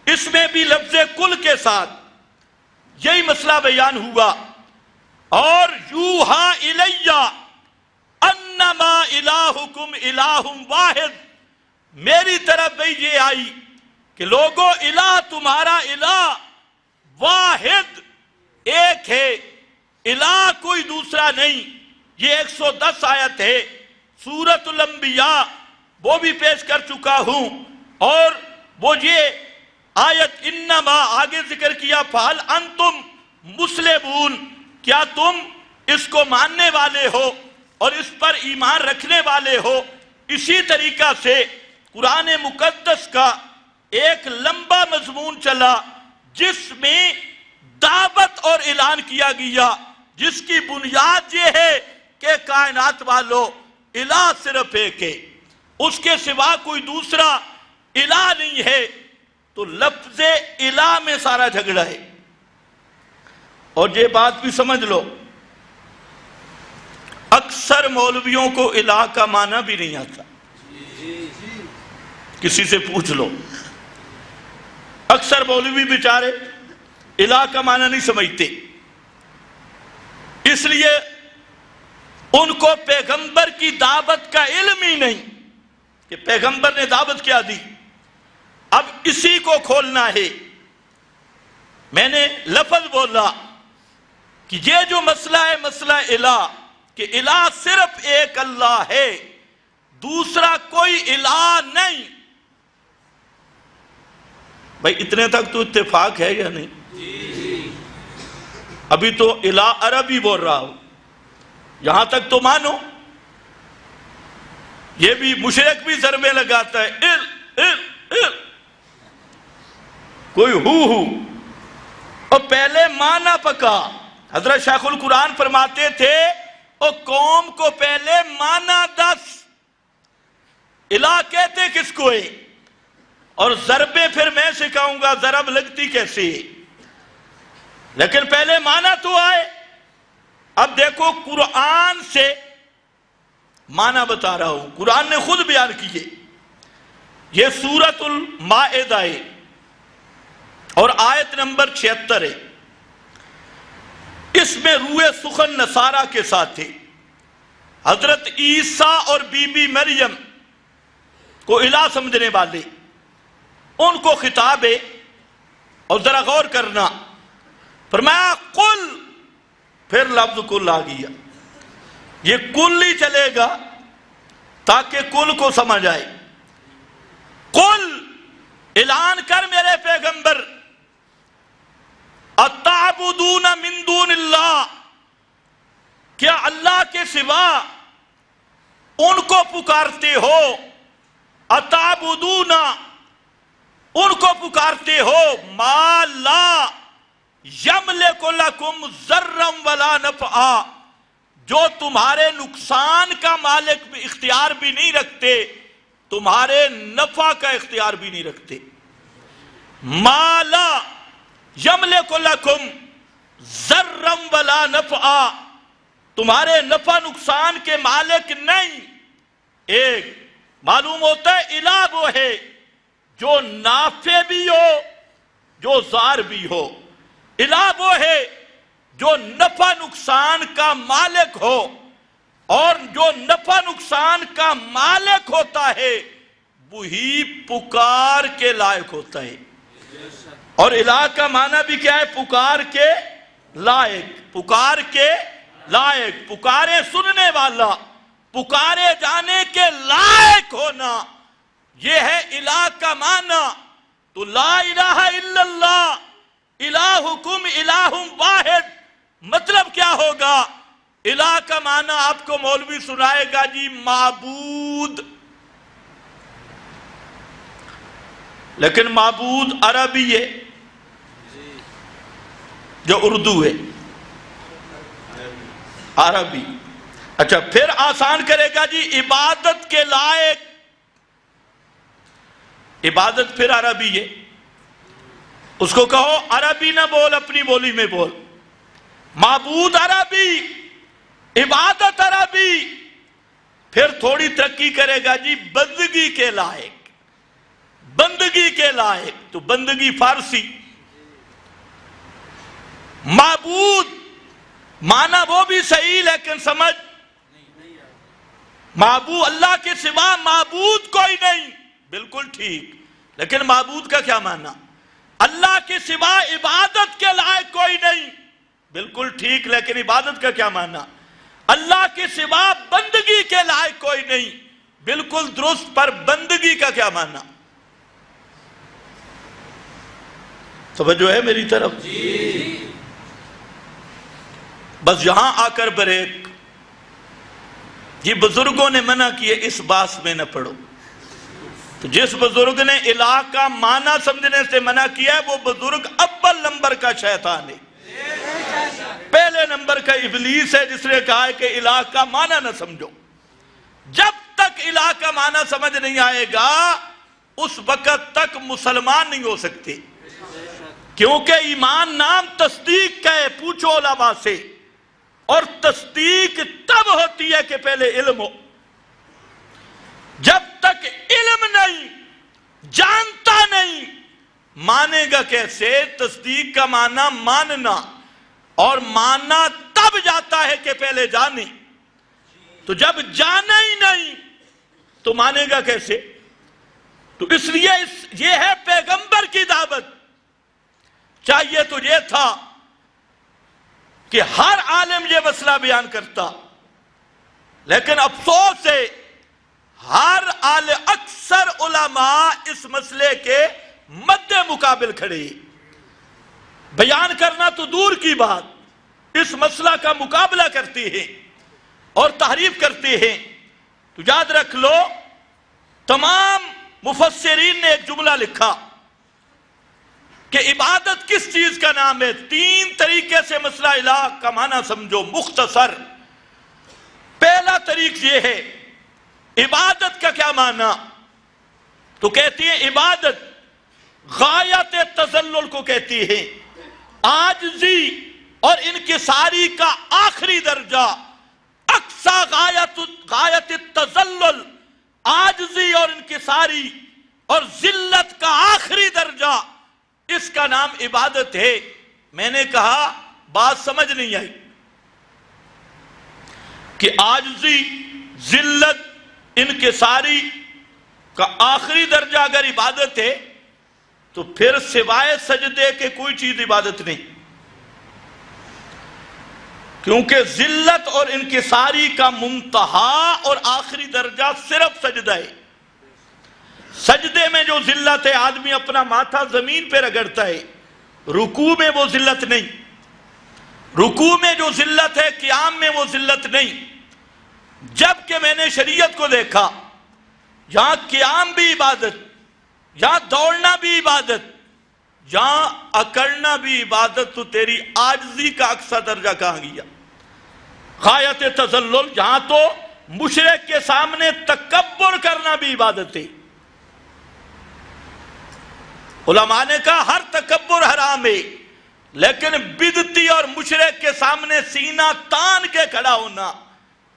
اس میں بھی لفظ کل کے ساتھ یہی مسئلہ بیان ہوا۔ اور یوحا الیہ انما الہکم الہ واحد، میری طرف بھی یہ آئی کہ لوگو الہ، تمہارا الہ واحد ایک ہے، الہ کوئی دوسرا نہیں۔ یہ 110 آیت ہے، سورۃ الانبیاء وہ بھی پیش کر چکا ہوں، اور وہ یہ آیت انما آگے ذکر کیا، فہل انتم مسلمون، کیا تم اس کو ماننے والے ہو اور اس پر ایمان رکھنے والے ہو۔ اسی طریقہ سے قرآن مقدس کا ایک لمبا مضمون چلا جس میں دعوت اور اعلان کیا گیا، جس کی بنیاد یہ ہے کہ کائنات والو الہ صرف ایک ہے، اس کے سوا کوئی دوسرا الہ نہیں ہے۔ تو لفظ الہ میں سارا جھگڑا ہے۔ اور یہ بات بھی سمجھ لو، اکثر مولویوں کو الہ کا معنی بھی نہیں آتا، کسی سے پوچھ لو، اکثر مولوی بیچارے الہ کا معنی نہیں سمجھتے، اس لیے ان کو پیغمبر کی دعوت کا علم ہی نہیں کہ پیغمبر نے دعوت کیا دی۔ اب اسی کو کھولنا ہے۔ میں نے لفظ بولا کہ یہ جو مسئلہ ہے، مسئلہ الہ، کہ الہ صرف ایک اللہ ہے، دوسرا کوئی الہ نہیں۔ بھائی اتنے تک تو اتفاق ہے یا نہیں؟ ابھی تو الہ عربی بول رہا ہوں، یہاں تک تو مانو۔ یہ بھی مشرک بھی ضربے لگاتا ہے، کوئی ہو، اور پہلے مانا پکا۔ حضرت شیخ القرآن فرماتے تھے اور قوم کو پہلے مانا دس، الہ کہتے کس کو ہے، اور ضربے پھر میں سکھاؤں گا ضرب لگتی کیسے، لیکن پہلے مانا تو آئے۔ اب دیکھو قرآن سے مانا بتا رہا ہوں، قرآن نے خود بیان کیے۔ یہ سورۃ المائدہ ہے اور آیت نمبر 76 ہے۔ اس میں روح سخن نصارہ کے ساتھ تھے، حضرت عیسیٰ اور بی بی مریم کو الہ سمجھنے والے، ان کو خطاب ہے، اور ذرا غور کرنا، فرمایا قل، پھر لفظ کل آ گیا۔ یہ کل ہی چلے گا تاکہ کل کو سمجھ آئے۔ قل، اعلان کر میرے پیغمبر، اتعبدون من دون اللہ، کیا اللہ کے سوا ان کو پکارتے ہو؟ اتعبدون، ان کو پکارتے ہو ما لا یملک لکم ضرا ولا نفعا، جو تمہارے نقصان کا مالک بھی اختیار بھی نہیں رکھتے، تمہارے نفع کا اختیار بھی نہیں رکھتے۔ ما لا یملک لکم ضرا ولا نفعا، تمہارے نفع نقصان کے مالک نہیں۔ ایک معلوم ہوتا ہے الہ وہ ہے جو نافع بھی ہو، جو ضار بھی ہو۔ الہ وہ ہے جو نفع نقصان کا مالک ہو، اور جو نفع نقصان کا مالک ہوتا ہے وہی پکار کے لائق ہوتا ہے۔ اور الہ کا معنی بھی کیا ہے؟ پکار کے لائق، پکار کے لائق، پکارے سننے والا، پکارے جانے کے لائق ہونا، یہ ہے الہ کا معنی۔ تو لا الہ الا اللہ، الہکم الہ واحد، مطلب کیا ہوگا؟ الہ کا معنی آپ کو مولوی سنائے گا جی معبود، لیکن معبود عربی ہے جو اردو ہے، عربی۔ اچھا پھر آسان کرے گا جی عبادت کے لائق، عبادت پھر عربی ہے، اس کو کہو عربی نہ بول، اپنی بولی میں بول۔ معبود عربی، عبادت عربی، پھر تھوڑی ترقی کرے گا جی بندگی کے لائق، بندگی کے لائق، تو بندگی فارسی۔ معبود معنی وہ بھی صحیح، لیکن سمجھ معبود اللہ کے سوا معبود کوئی نہیں، بالکل ٹھیک، لیکن معبود کا کیا معنی؟ اللہ کے سوا عبادت کے لائق کوئی نہیں، بالکل ٹھیک، لیکن عبادت کا کیا معنی؟ اللہ کے سوا بندگی کے لائق کوئی نہیں، بالکل درست، پر بندگی کا کیا معنی؟ توجہ ہے میری طرف؟ بس یہاں آ کر بریک، یہ بزرگوں نے منع کیے اس باس میں نہ پڑھو۔ تو جس بزرگ نے الہ کا معنی سمجھنے سے منع کیا ہے وہ بزرگ اول نمبر کا شیطان ہے، پہلے نمبر کا ابلیس ہے، جس نے کہا ہے کہ الہ کا معنی نہ سمجھو۔ جب تک الہ کا معنی سمجھ نہیں آئے گا اس وقت تک مسلمان نہیں ہو سکتے، کیونکہ ایمان نام تصدیق کا ہے، پوچھو علماء سے، اور تصدیق تب ہوتی ہے کہ پہلے علم ہو۔ جب تک علم نہیں، جانتا نہیں، مانے گا کیسے؟ تصدیق کا معنی ماننا، اور ماننا تب جاتا ہے کہ پہلے جانے۔ تو جب جانا ہی نہیں تو مانے گا کیسے؟ تو اس لیے یہ ہے پیغمبر کی دعوت۔ چاہیے تو یہ تھا کہ ہر عالم یہ مسئلہ بیان کرتا، لیکن افسوس ہے اکثر علماء اس مسئلے کے مد مقابل کھڑے، بیان کرنا تو دور کی بات، اس مسئلہ کا مقابلہ کرتے ہیں اور تحریف کرتے ہیں۔ تو یاد رکھ لو، تمام مفسرین نے ایک جملہ لکھا کہ عبادت کس چیز کا نام ہے؟ تین طریقے سے مسئلہ الہ کا معنی سمجھو مختصر۔ پہلا طریق یہ ہے، عبادت کا کیا معنی؟ تو کہتی ہیں عبادت غایت تذلل کو کہتی ہے، عاجزی اور انکساری کا آخری درجہ، اقصی غایت تذلل، عاجزی اور انکساری اور ذلت کا آخری درجہ، اس کا نام عبادت ہے۔ میں نے کہا بات سمجھ نہیں آئی کہ عاجزی، ذلت، انکساری کا آخری درجہ اگر عبادت ہے تو پھر سوائے سجدے کے کوئی چیز عبادت نہیں، کیونکہ ذلت اور انکساری کا منتہا اور آخری درجہ صرف سجدہ ہے۔ سجدے میں جو ذلت ہے، آدمی اپنا ماتھا زمین پہ رگڑتا ہے، رکوع میں وہ ذلت نہیں۔ رکوع میں جو ذلت ہے قیام میں وہ ذلت نہیں. جبکہ میں نے شریعت کو دیکھا، یہاں قیام بھی عبادت، یہاں دوڑنا بھی عبادت، یہاں اکڑنا بھی عبادت، تو تیری عاجزی کا اقصی درجہ کہاں گیا؟ غایت تذلل. یہاں تو مشرک کے سامنے تکبر کرنا بھی عبادت ہے. علماء نے کہا ہر تکبر حرام ہے، لیکن بدعتی اور مشرک کے سامنے سینہ تان کے کھڑا ہونا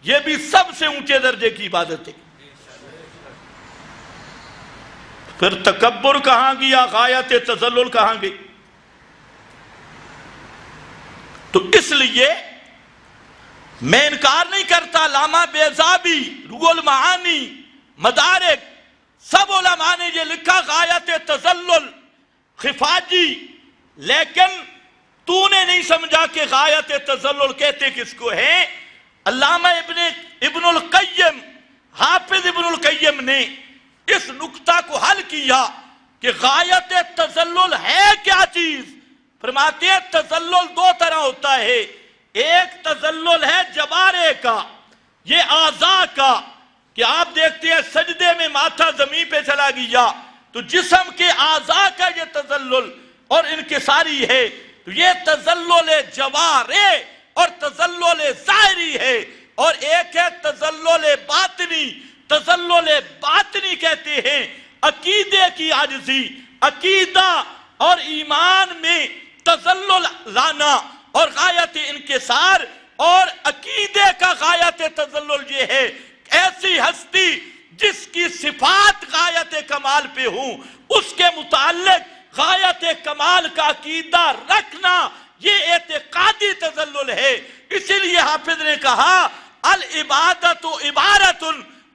یہ بھی سب سے اونچے درجے کی عبادت ہے. پھر تکبر کہاں گیا، غایت تذلل کہاں گئی؟ تو اس لیے میں انکار نہیں کرتا، علامہ بیضاوی، روح المعانی، مدارک، سب علماء نے یہ لکھا غایت تذلل، خفاجی، لیکن تو نے نہیں سمجھا کہ غایت تذلل کہتے کس کو ہیں. علامہ ابن القیم، حافظ ابن القیم نے اس نقطہ کو حل کیا کہ غایت تذلل ہے کیا چیز. فرماتے ہیں تذلل دو طرح ہوتا ہے. ایک تذلل ہے جوارے کا، یہ اعضاء کا، کہ آپ دیکھتے ہیں سجدے میں ماتھا زمین پہ چلا گیا تو جسم کے اعضاء کا یہ تذلل اور انکساری ہے. تو یہ تذلل جوارے اور تذلل ظاہری ہے. اور ایک ہے تذلل باطنی. تذلل باطنی کہتے ہیں عقیدے کی عاجزی، عقیدہ اور ایمان میں تذلل لانا اور غایت انکسار. اور عقیدے کا غایت تذلل یہ ہے ایسی ہستی جس کی صفات غایت کمال پہ ہوں، اس کے متعلق غایت کمال کا عقیدہ رکھنا یہ اعتقادی تذلل ہے. اسی لیے حافظ نے کہا العبادت عبارت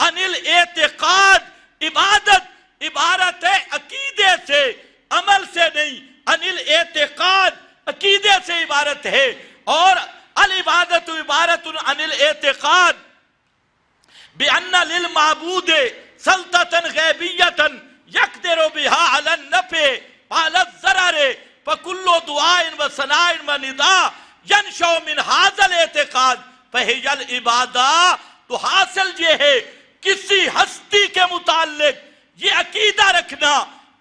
عن الاعتقاد. عبادت عبارت ہے عقیدے سے، عمل سے نہیں. عن الاعتقاد عقیدے سے عبارت ہے. اور العبادت عبارت عن الاعتقاد بأن للمعبود سلطة غیبیة يقدر بها على النفع وعلى الضرر فكل دعاء وثناء ونداء ينشأ من هذا الاعتقاد فهي العبادة. تو حاصل یہ ہے کسی ہستی کے متعلق یہ عقیدہ رکھنا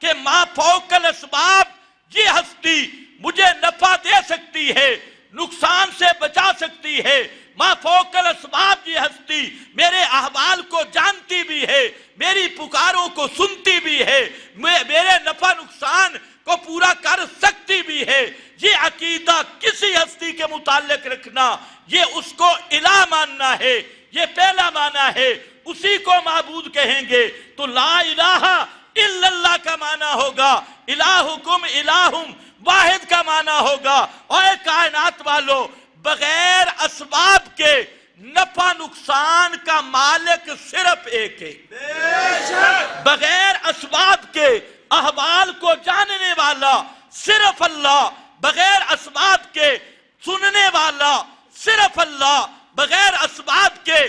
کہ ما فوق الاسباب، یہ ہستی مجھے نفع دے سکتی ہے، نقصان سے بچا سکتی ہے. ما فوق الاسباب، یہ ہستی میرے احوال کو جانتی بھی ہے، میری پکاروں کو سنتی بھی ہے، میرے نفع نقصان کو پورا کر سکتی بھی ہے. یہ عقیدہ کسی ہستی کے متعلق رکھنا یہ اس کو الہ ماننا ہے. یہ پہلا معنی ہے. اسی کو معبود کہیں گے تو لا الہ الا اللہ کا معنی ہوگا. الہکم الہم واحد کا معنی ہوگا. اور اے کائنات والو، بغیر اسباب کے نفع نقصان کا مالک صرف ایک ہے. بغیر اسباب کے احوال کو جاننے والا صرف اللہ. بغیر اسباب کے سننے والا صرف اللہ. بغیر اسباب کے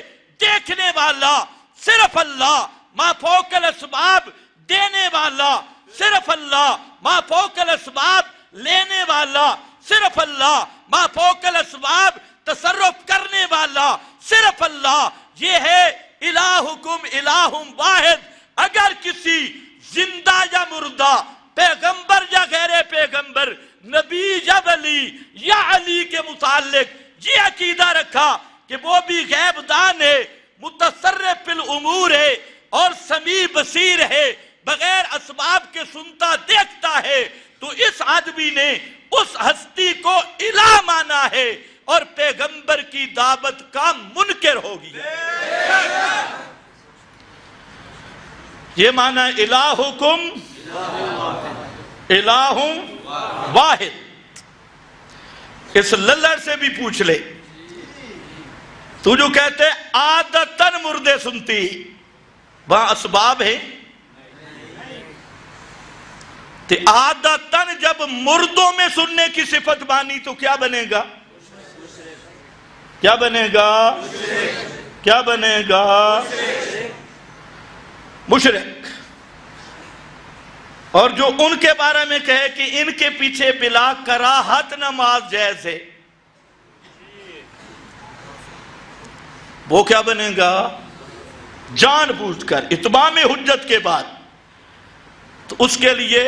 دیکھنے والا صرف اللہ. ما فوق الاسباب دینے والا صرف اللہ. ما فوق الاسباب لینے والا صرف اللہ. ما فوق الاسباب تصرف کرنے والا صرف اللہ. یہ ہے الہکم الہم واحد. اگر کسی زندہ یا مردہ، پیغمبر یا غیر پیغمبر، نبی یا ولی یا علی کے متعلق یہ عقیدہ رکھا کہ وہ بھی غیب دان ہے، متصرف فی الامور ہے اور سمیع بصیر ہے، بغیر اسباب کے سنتا دیکھتا ہے، تو اس آدمی نے اس ہستی کو الہ مانا ہے اور پیغمبر کی دعوت کا منکر ہوگی. یہ معنی الہکم الہ واحد. اس للڑ سے بھی پوچھ لے، تو جو کہتے عادتاً مردے سنتی، وہاں اسباب ہیں. تو عادتاً جب مردوں میں سننے کی صفت مانی تو کیا بنے گا؟ کیا بنے گا؟ کیا بنے گا؟ مشرک. اور جو ان کے بارے میں کہے کہ ان کے پیچھے بلا کراہت نماز جائز ہے، وہ کیا بنے گا؟ جان بوجھ کر اتمام حجت کے بعد. تو اس کے لیے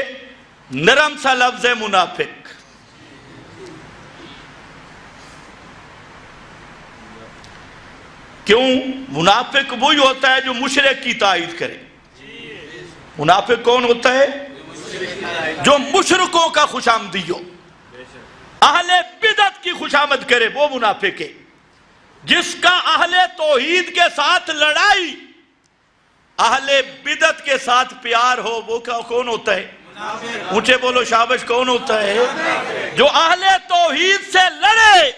نرم سا لفظ ہے منافق. کیوں؟ منافق وہی ہوتا ہے جو مشرک کی تائید کرے. منافق کون ہوتا ہے؟ جو مشرکوں کا خوشامدی ہو، اہل بدعت کی خوشامد کرے، وہ منافق ہے. جس کا اہل توحید کے ساتھ لڑائی، اہل بدعت کے ساتھ پیار ہو، وہ کون ہوتا ہے؟ اونچے بولو شابش، کون ہوتا ہے؟ جو اہل توحید سے لڑے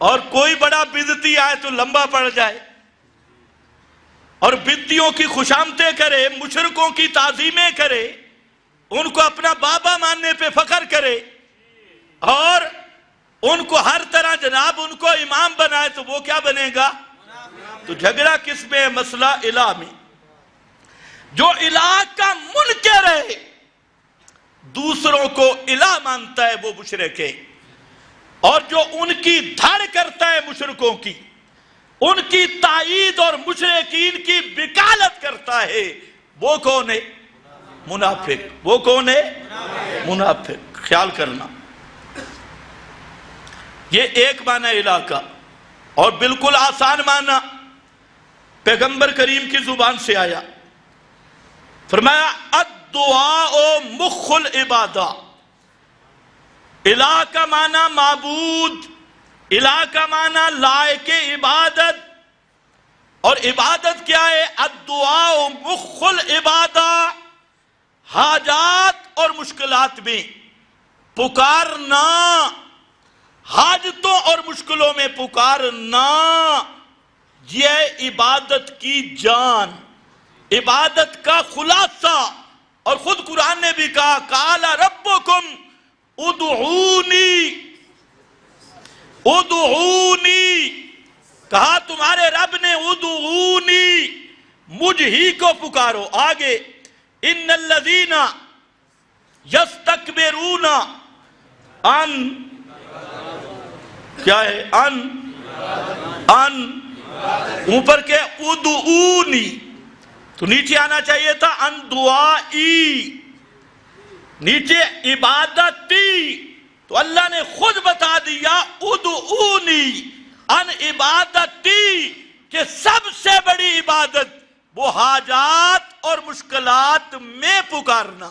اور کوئی بڑا بدعتی آئے تو لمبا پڑ جائے اور بدعتیوں کی خوشامدیں کرے، مشرکوں کی تعظیمیں کرے، ان کو اپنا بابا ماننے پہ فخر کرے اور ان کو ہر طرح جناب ان کو امام بنائے، تو وہ کیا بنے گا؟ تو جھگڑا کس میں ہے؟ مسئلہ الہ میں. جو الہ کا منکر ہے، دوسروں کو الہ مانتا ہے، وہ مشرک ہے. اور جو ان کی دھڑ کرتا ہے مشرکوں کی، ان کی تائید اور مشرکین کی وکالت کرتا ہے، وہ کون ہے؟ منافق. وہ کون ہے؟ منافق. خیال کرنا، یہ ایک معنی الہ کا، اور بالکل آسان معنی پیغمبر کریم کی زبان سے آیا. فرمایا الدعاء مخ العبادہ. الہ کا معنی معبود، الہ کا معنی لائق عبادت. اور عبادت کیا ہے؟ الدعاء مخ العبادہ. حاجات اور مشکلات میں پکارنا، حاجتوں اور مشکلوں میں پکارنا، یہ عبادت کی جان، عبادت کا خلاصہ. اور خود قرآن نے بھی کہا قال ربکم ادعونی ادعونی، کہا تمہارے رب نے ادعونی، مجھ ہی کو پکارو. آگے ان الذین یستکبرون ان، کیا ہے؟ ان اوپر کے ادعونی، تو نیچے آنا چاہیے تھا ان دعائی، نیچے عبادتی. تو اللہ نے خود بتا دیا ادعونی ان عبادتی، کہ سب سے بڑی عبادت وہ حاجات اور مشکلات میں پکارنا،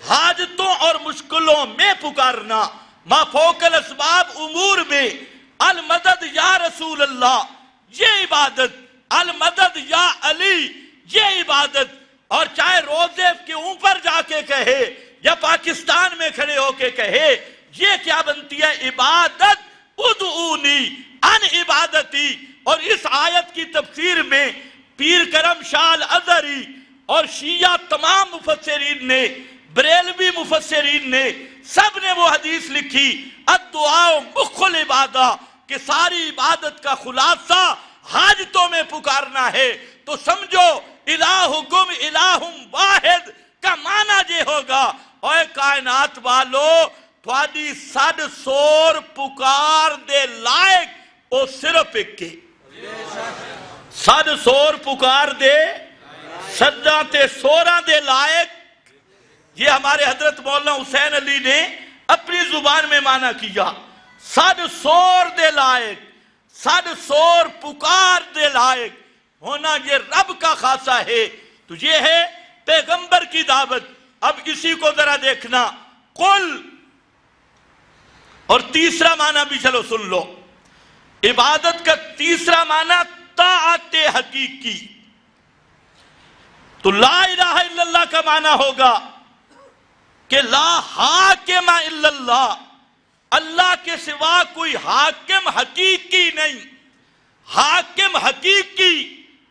حاجتوں اور مشکلوں میں پکارنا. ما فوق الاسباب امور میں المدد یا رسول اللہ، یہ عبادت، المدد یا علی، یہ عبادت. اور چاہے روزے کے اوپر جا کے کہے یا پاکستان میں کھڑے ہو کے کہے، یہ کیا بنتی ہے؟ عبادت. ادعونی ان عبادتی. اور اس آیت کی تفسیر میں پیر کرم شاہ الازہری اور شیعہ تمام مفسرین نے، بریلوی مفسرین نے، سب نے وہ حدیث لکھی الدعاء مخ العبادہ، کہ ساری عبادت کا خلاصہ حاجتوں میں پکارنا ہے. تو سمجھو الہکم الہ واحد کا معنی یہ ہوگا، اے کائنات والو تھوڑی سد سور پکار دے لائق او صرف ایک کے. سد سور پکار دے سداں تے سوراں دے لائق. یہ ہمارے حضرت مولانا حسین علی نے اپنی زبان میں معنی کیا. سد سور دے لائق، سد سور پکار دے لائق ہونا یہ رب کا خاصہ ہے. تو یہ ہے پیغمبر کی دعوت. اب اسی کو ذرا دیکھنا، قل، اور تیسرا معنی بھی چلو سن لو. عبادت کا تیسرا معنی طاعت حقیقی. تو لا الہ الا اللہ کا معنی ہوگا کہ لا حاکم الا اللہ، اللہ کے سوا کوئی حاکم حقیقی نہیں. حاکم حقیقی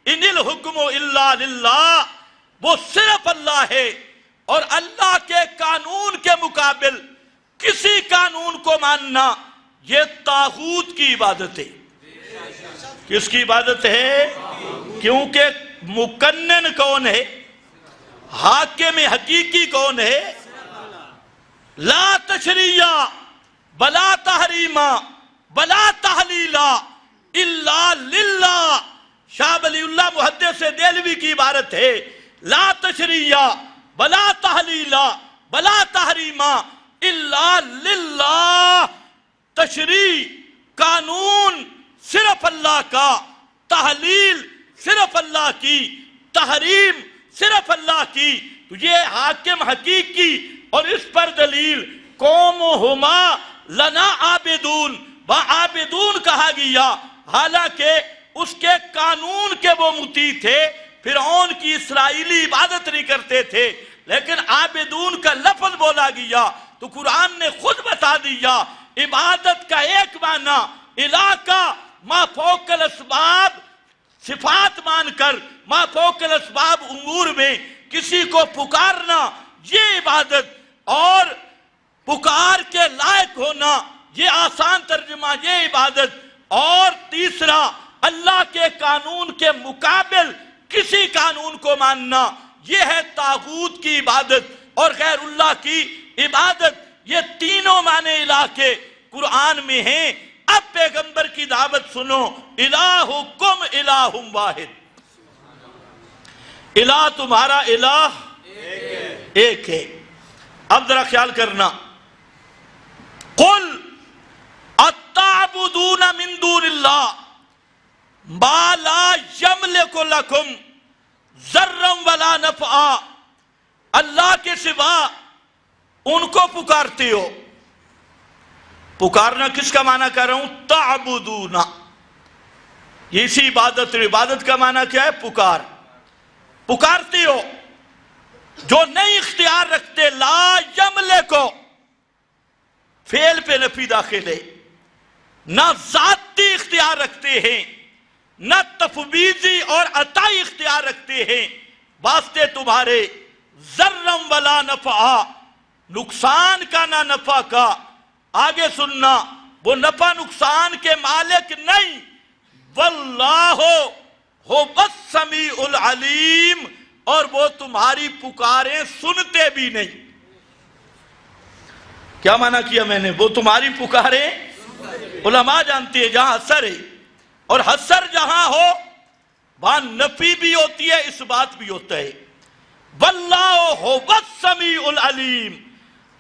ان الحکم الا للہ، وہ صرف اللہ ہے. اور اللہ کے قانون کے مقابل کسی قانون کو ماننا یہ طاغوت کی عبادت ہے. کس کی عبادت ہے؟ کیونکہ مقنن کون ہے؟ حاکم حقیقی کون ہے؟ لا تشریع بلا تحریما بلا تحلیلا، الا للہ. شاہ ولی اللہ محدث دہلوی کی عبارت ہے لا تشریع بلا تحلیلا بلا تحریما الا للہ. تشریع قانون صرف اللہ کا، تحلیل صرف اللہ کی، تحریم صرف اللہ کی. تو یہ حاکم حقیقی اور اس پر دلیل قومہما لنا عابدون و عابدون کہا گیا، حالانکہ اس کے قانون کے وہ مطیع تھے. فرعون کی اسرائیلی عبادت نہیں کرتے تھے، لیکن عابدون کا لفظ بولا گیا تو قرآن نے خود بتا دیا عبادت کا ایک معنی الہ کا ما فوق الاسباب صفات مان کر ما فوق الاسباب امور میں کسی کو پکارنا یہ عبادت، اور پکار کے لائق ہونا یہ آسان ترجمہ یہ عبادت. اور تیسرا اللہ کے قانون کے مقابل کسی قانون کو ماننا یہ ہے طاغوت کی عبادت اور غیر اللہ کی عبادت. یہ تینوں معنی الہ کے قرآن میں ہیں. اب پیغمبر کی دعوت سنو، الہکم الہ واحد. الہ تمہارا الہ ایک ہے. اب ذرا خیال کرنا، قل اتعبدون من دون اللہ ما لا یملک لکم ضرا ولا نفعا. اللہ کے سوا ان کو پکارتے ہو. پکارنا کس کا معنی کر رہا ہوں؟ تعبدون. یہ اسی عبادت کا معنی کیا ہے؟ پکار. پکارتے ہو جو نہیں اختیار رکھتے. لا یملکو فعل پہ نفی داخل ہے، نہ ذاتی اختیار رکھتے ہیں نہ تفویضی اور عطائی اختیار رکھتے ہیں واسطے تمہارے. ضرم ولا نفعا، نقصان کا نہ نفع کا. آگے سننا، وہ نفع نقصان کے مالک نہیں. واللہ هو السمیع العلیم، اور وہ تمہاری پکاریں سنتے بھی نہیں. کیا معنی کیا میں نے؟ وہ تمہاری پکاریں علماء جانتے ہیں جہاں حسر ہے، اور حسر جہاں ہو وہاں نفی بھی ہوتی ہے اس بات بھی ہوتا ہے. واللہ هو السمیع العلیم،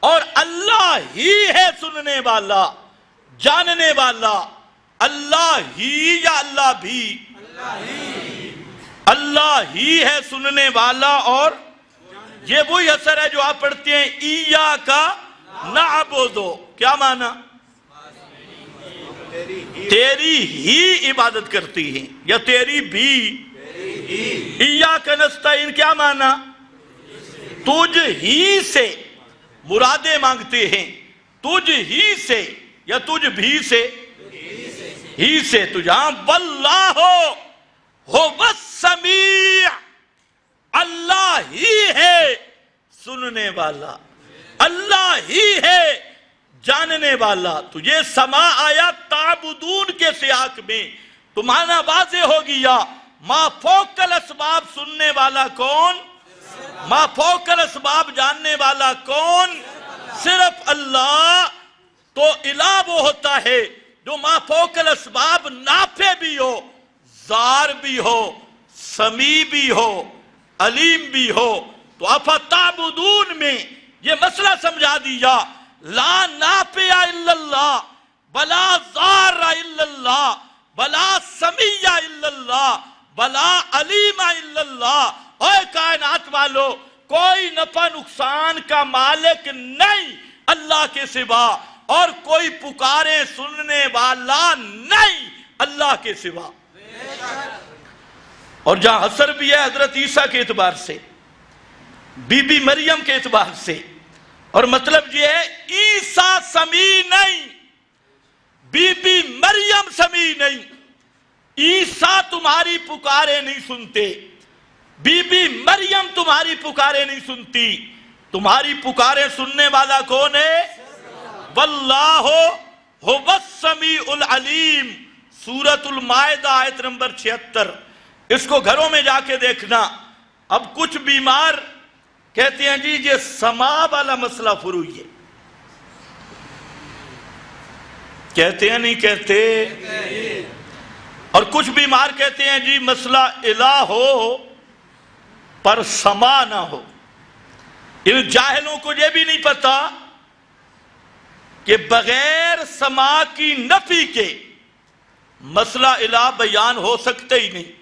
اور اللہ ہی ہے سننے والا جاننے والا. اللہ ہی یا اللہ بھی؟ اللہ ہی ہے سننے والا. اور یہ وہی اثر ہے جو آپ پڑھتے ہیں ایاک نعبدو. کیا معنی؟ تیری ہی عبادت کرتی ہیں یا تیری بھی. ایاک نستعین کیا معنی؟ تجھ ہی سے مرادیں مانگتے ہیں. تجھ ہی سے یا تجھ بھی سے؟ ہی سے. تو جہاں واللہ هو السمیع، اللہ ہی ہے سننے والا، اللہ ہی ہے جاننے والا. تو یہ سما آیا تعبدون کے سیاق میں، تو معنی واضح ہو گیا. ما فوق الاسباب سننے والا کون؟ ما فوق الاسباب جاننے والا کون؟ صرف اللہ. تو الہ وہ ہوتا ہے جو ما فوق الاسباب نافع بھی ہو، ضار بھی ہو، سمیع بھی ہو، علیم بھی ہو. تو افتعبدون میں یہ مسئلہ سمجھا دیا. لا نافع الا اللہ ولا ضار الا اللہ ولا سمیع الا اللہ ولا علیم الا اللہ. اے کائنات والو، کوئی نفع نقصان کا مالک نہیں اللہ کے سوا، اور کوئی پکارے سننے والا نہیں اللہ کے سوا. اور جہاں حسر بھی ہے حضرت عیسیٰ کے اعتبار سے، بی بی مریم کے اعتبار سے، اور مطلب یہ ہے عیسیٰ سمیع نہیں، بی بی مریم سمیع نہیں. عیسیٰ تمہاری پکارے نہیں سنتے، بی بی مریم تمہاری پکارے نہیں سنتی. تمہاری پکارے سننے والا کون ہے؟ واللہ هو السمیع العلیم. سورۃ المائدہ آیت نمبر 76. اس کو گھروں میں جا کے دیکھنا. اب کچھ بیمار کہتے ہیں جی یہ سما والا مسئلہ فروئی ہے. کہتے ہیں نہیں کہتے؟ اور کچھ بیمار کہتے ہیں جی مسئلہ الہ ہو پر سما نہ ہو۔ ان جاہلوں کو یہ بھی نہیں پتا کہ بغیر سما کی نفی کے مسئلہ الہ بیان ہو سکتے ہی نہیں۔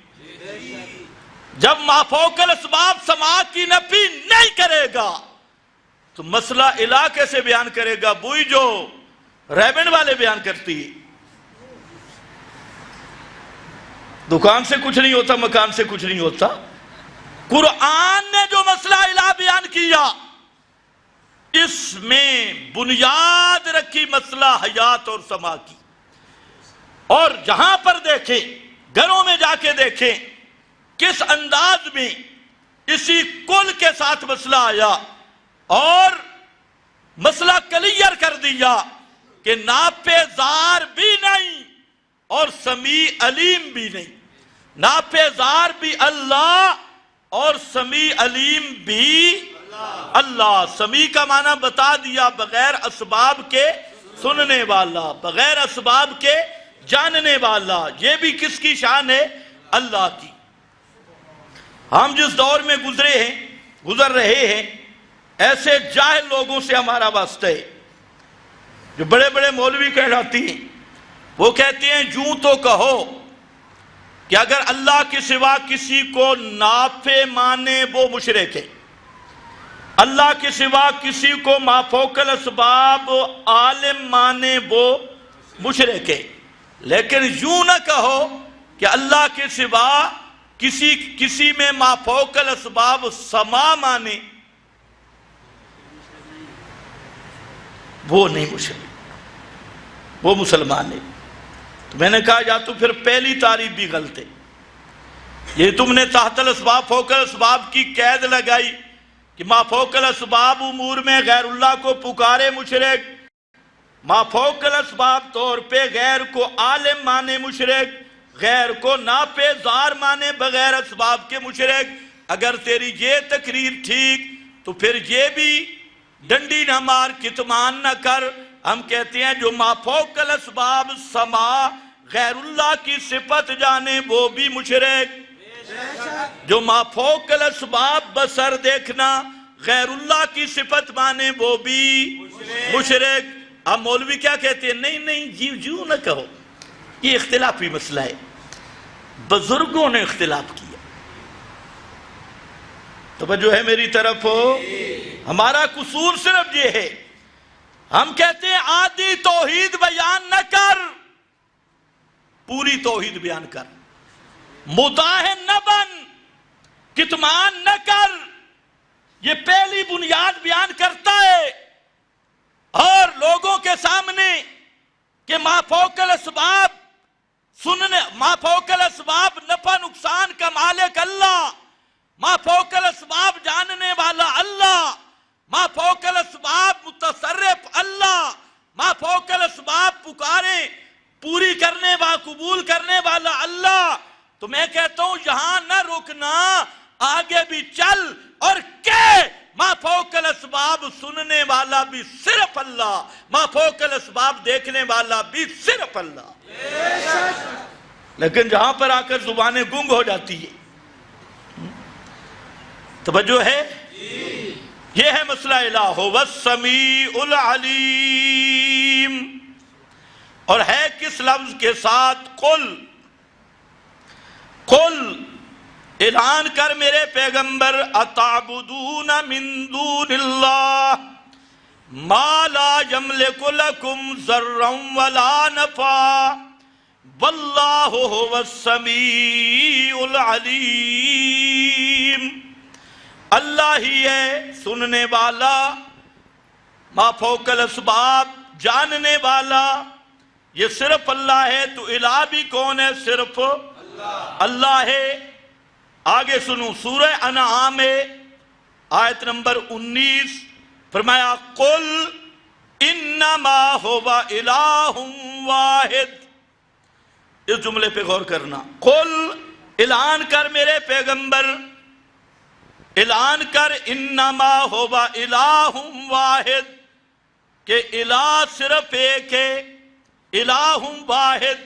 جب ما فوق الاسباب سما کی نفی نہیں کرے گا تو مسئلہ الہ کیسے بیان کرے گا؟ وہی جو ریبن والے بیان کرتی ہے، دکان سے کچھ نہیں ہوتا، مکان سے کچھ نہیں ہوتا۔ قرآن نے جو مسئلہ الہ بیان کیا اس میں بنیاد رکھی مسئلہ حیات اور سما کی، اور جہاں پر دیکھیں، گھروں میں جا کے دیکھیں کس انداز میں اسی کل کے ساتھ مسئلہ آیا اور مسئلہ کلیئر کر دیا کہ ناپیزار بھی نہیں اور سمیع علیم بھی نہیں۔ ناپیزار بھی اللہ اور سمیع علیم بھی اللہ۔ سمیع کا معنی بتا دیا، بغیر اسباب کے سننے والا، بغیر اسباب کے جاننے والا۔ یہ بھی کس کی شان ہے؟ اللہ کی۔ ہم جس دور میں گزر رہے ہیں، ایسے جاہل لوگوں سے ہمارا واسطہ ہے جو بڑے بڑے مولوی کہلاتی ہیں۔ وہ کہتے ہیں یوں تو کہو کہ اگر اللہ کے سوا کسی کو نافع مانے وہ مشرک ہے، اللہ کے سوا کسی کو ما فوق الاسباب عالم مانے وہ مشرک ہے، لیکن یوں نہ کہو کہ اللہ کے سوا کسی میں ما فوق الاسباب سما مانے وہ نہیں مشرک، وہ مسلمان ہے۔ تو میں نے کہا یا تو پھر پہلی تعریف بھی غلط ہے، یہ تم نے تحت الاسباب فوق الاسباب کی قید لگائی کہ ما فوق الاسباب امور میں غیر اللہ کو پکارے مشرک، ما فوق الاسباب طور پہ غیر کو عالم مانے مشرک، غیر کو ناپیزار مانے بغیر اسباب کے مشرک۔ اگر تیری یہ تقریر ٹھیک تو پھر یہ بھی ڈنڈی نہ مار، کتمان نہ کر۔ ہم کہتے ہیں جو ما فوق الاسباب سما غیر اللہ کی صفت جانے وہ بھی مشرک، جو ما فوق الاسباب بصر دیکھنا غیر اللہ کی صفت مانے وہ بھی مشرک۔ اب مولوی کیا کہتے ہیں؟ نہیں یوں نہ کہو، یہ اختلافی مسئلہ ہے، بزرگوں نے اختلاف کیا۔ توجہ ہے میری طرف ہو؟ ہمارا قصور صرف یہ ہے، ہم کہتے ہیں آدھی توحید بیان نہ کر، پوری توحید بیان کر، مداہن نہ بن، کتمان نہ کر۔ یہ پہلی بنیاد بیان کرتا ہے، اور لوگوں کے سامنے کہ ما فوق الاسباب سننے، ما فوق الاسباب نفع نقصان کا مالک اللہ، ما فوق الاسباب جاننے والا اللہ، ما فوق الاسباب متصرف اللہ، ما فوق الاسباب پکاریں پوری کرنے والا قبول کرنے والا اللہ۔ تو میں کہتا ہوں یہاں نہ رکنا، آگے بھی چل اور کہ ما فوق الاسباب سننے والا بھی صرف اللہ، ما فوق الاسباب دیکھنے والا بھی صرف اللہ۔ لیکن جہاں پر آ کر زبانیں گنگ ہو جاتی ہے، توجہ ہے؟ یہ ہے مسئلہ الہ والسمیع العلیم، اور ہے کس لفظ کے ساتھ؟ قل اعلان کر میرے پیغمبر، اتعبدون من دون اللہ ما لا یملک لکم ضرا ولا نفعا واللہ هو السمیع العلیم۔ اللہ ہی ہے سننے والا، ما فوق الاسباب جاننے والا، یہ صرف اللہ ہے۔ تو الہ بھی کون ہے؟ صرف اللہ ہے۔ آگے سنو، سورہ انعام آیت نمبر 19 فرمایا قل انما هو الہ واحد۔ اس جملے پہ غور کرنا، قل اعلان کر میرے پیغمبر، اعلان کر انما هو الہ واحد، کہ الہ صرف ایک ہے، الہ واحد،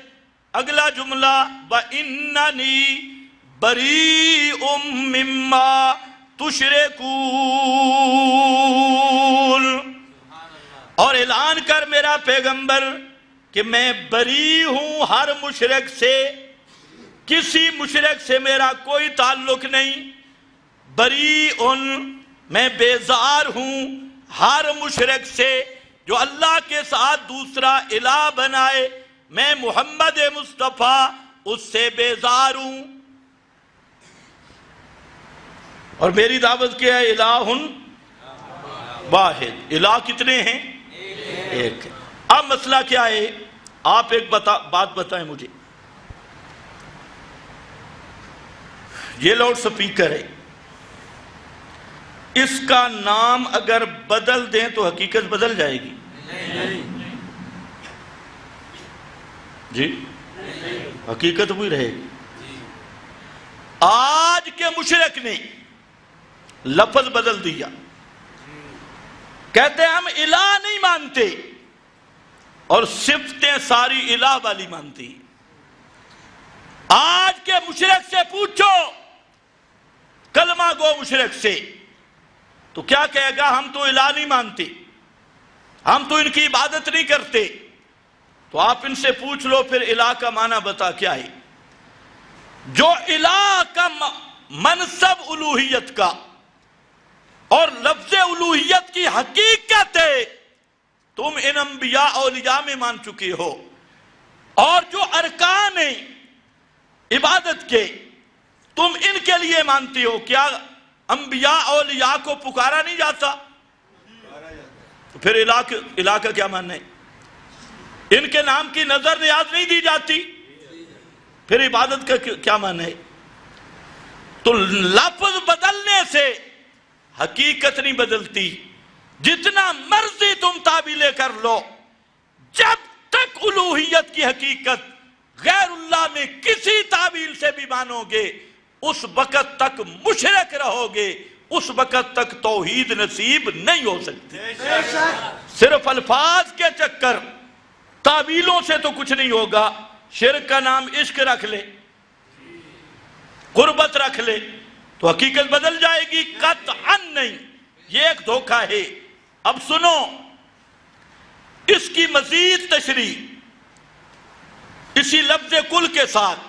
اگلا جملہ وَإِنَّنِي بَرِيءٌ مِّمَّا تُشْرِكُونَ، اور اعلان کر میرا پیغمبر کہ میں بری ہوں ہر مشرک سے، کسی مشرک سے میرا کوئی تعلق نہیں. بریئن، میں بیزار ہوں ہر مشرک سے جو اللہ کے ساتھ دوسرا الہ بنائے. میں محمد مصطفیٰ اس سے بیزار ہوں. اور میری دعوت کیا ہے؟ الہ واحد. الہ کتنے ہیں؟ ایک. اب مسئلہ کیا ہے؟ آپ ایک بات بتائیں مجھے. یہ لاؤڈ سپیکر ہے، اس کا نام اگر بدل دیں تو حقیقت بدل جائے گی؟ جی حقیقت وہی رہے گی. آج کے مشرک نے لفظ بدل دیا، کہتے ہیں ہم الہ نہیں مانتے اور صفتیں ساری الہ والی مانتی. آج کے مشرک سے پوچھو، کلمہ گو مشرک سے، تو کیا کہے گا؟ ہم تو الہ نہیں مانتے، ہم تو ان کی عبادت نہیں کرتے. تو آپ ان سے پوچھ لو پھر الہ کا معنی بتا کیا ہے. جو الہ کا منصب الوہیت کا اور لفظ الوہیت کی حقیقت ہے تم ان انبیاء اولیاء میں مان چکے ہو، اور جو ارکان ہیں عبادت کے تم ان کے لیے مانتے ہو. کیا انبیاء اولیاء کو پکارا نہیں جاتا؟ تو پھر الہ کا کیا ماننا ہے؟ ان کے نام کی نظر نیاز نہیں دی جاتی، پھر عبادت کا کیا معنی ہے؟ تو لفظ بدلنے سے حقیقت نہیں بدلتی. جتنا مرضی تم تعبیلیں کر لو، جب تک الوہیت کی حقیقت غیر اللہ میں کسی تعبیل سے بھی مانو گے اس وقت تک مشرک رہو گے، اس وقت تک توحید نصیب نہیں ہو سکتی. صرف الفاظ کے چکر تعبیلوں سے تو کچھ نہیں ہوگا. شرک کا نام عشق رکھ لے، قربت رکھ لے تو حقیقت بدل جائے گی؟ قطعاً نہیں. یہ ایک دھوکہ ہے. اب سنو اس کی مزید تشریح اسی لفظ کل کے ساتھ.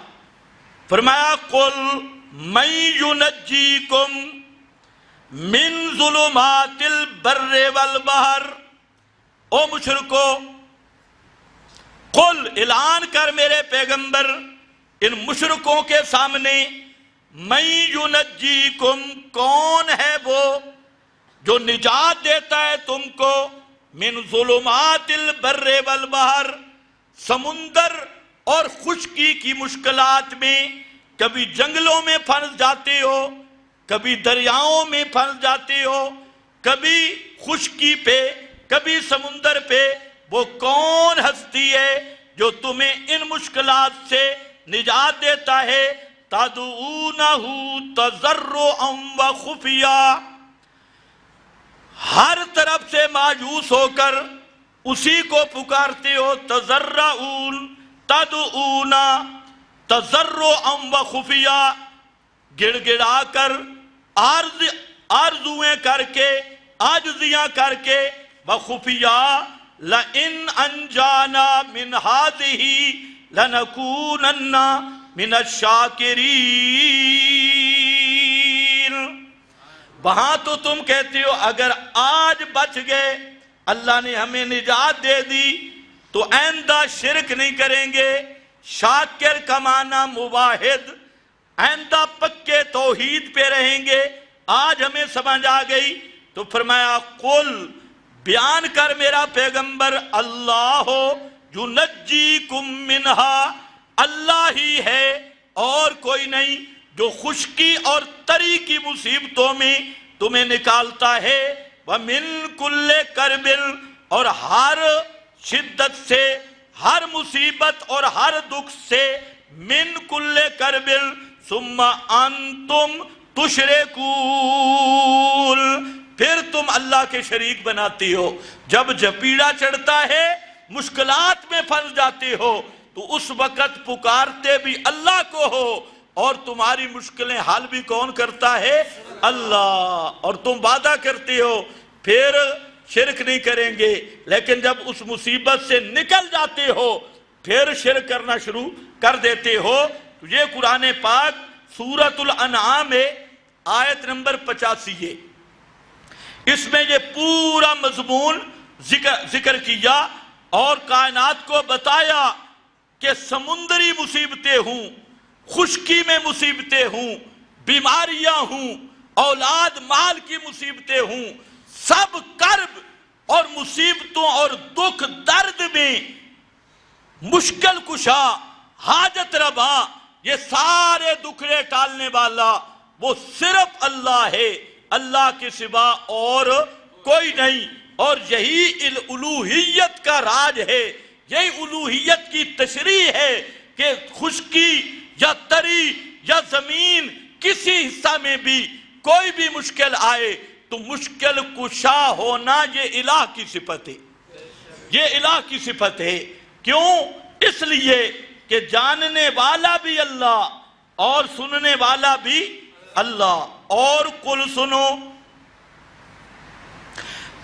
فرمایا قل من ینجیکم من ظلمات البر والبحر. او مشرکو، قل اعلان کر میرے پیغمبر ان مشرکوں کے سامنے، من ینجیکم، کون ہے وہ جو نجات دیتا ہے تم کو، من ظلمات البر والبحر، سمندر اور خشکی کی مشکلات میں. کبھی جنگلوں میں پھنس جاتے ہو، کبھی دریاؤں میں پھنس جاتے ہو، کبھی خشکی پہ، کبھی سمندر پہ. وہ کون ہستی ہے جو تمہیں ان مشکلات سے نجات دیتا ہے؟ تدعونہ تضرعا وخفیا، ہر طرف سے مایوس ہو کر اسی کو پکارتے ہو. تضرعون، تدعونا، تضرعا وخفیا، گڑ گڑا کر، آرزویں کر کے، عاجزیاں کر کے. وخفیا، لئن انجانا من هذه لنکونن من الشاکرین. وہاں تو تم کہتے ہو اگر آج بچ گئے، اللہ نے ہمیں نجات دے دی تو آئندہ شرک نہیں کریں گے. شاکر کا معنی مواحد، آئندہ پکے توحید پہ رہیں گے. آج ہمیں سمجھ آ گئی. تو فرمایا قل، بیان کر میرا پیغمبر، اللہ ینجیکم منہا، اللہ ہی ہے اور کوئی نہیں جو خشکی اور تری کی مصیبتوں میں تمہیں نکالتا ہے. وَمِن كُلِّ كَرْبٍ، اور ہر شدت سے، ہر مصیبت اور ہر دکھ سے. مِن كُلِّ كَرْبٍ ثُمَّ أَنْتُمْ تُشْرِكُونَ، پھر تم اللہ کے شریک بناتی ہو. جب جپیڑا چڑھتا ہے، مشکلات میں پھنس جاتے ہو، تو اس وقت پکارتے بھی اللہ کو ہو، اور تمہاری مشکلیں حل بھی کون کرتا ہے؟ اللہ۔ اور تم وعدہ کرتے ہو پھر شرک نہیں کریں گے، لیکن جب اس مصیبت سے نکل جاتے ہو پھر شرک کرنا شروع کر دیتے ہو۔ تو یہ قرآن پاک سورۃ الانعام ہے، آیت نمبر 85 ہے، اس میں یہ پورا مضمون ذکر کیا اور کائنات کو بتایا کہ سمندری مصیبتیں ہوں، خشکی میں مصیبتیں ہوں، بیماریاں ہوں، اولاد مال کی مصیبتیں ہوں، سب کرب اور مصیبتوں اور دکھ درد میں مشکل کشا، حاجت روا، یہ سارے دکھڑے ٹالنے والا وہ صرف اللہ ہے، اللہ کے سوا اور کوئی نہیں۔ اور یہی الوہیت کا راج ہے، یہی الوہیت کی تشریح ہے کہ خشکی یا تری یا زمین کسی حصہ میں بھی کوئی بھی مشکل آئے تو مشکل کشا ہونا یہ الہ کی صفت ہے، یہ الہ کی صفت ہے۔ کیوں؟ اس لیے کہ جاننے والا بھی اللہ اور سننے والا بھی اللہ۔ اور قل سنو،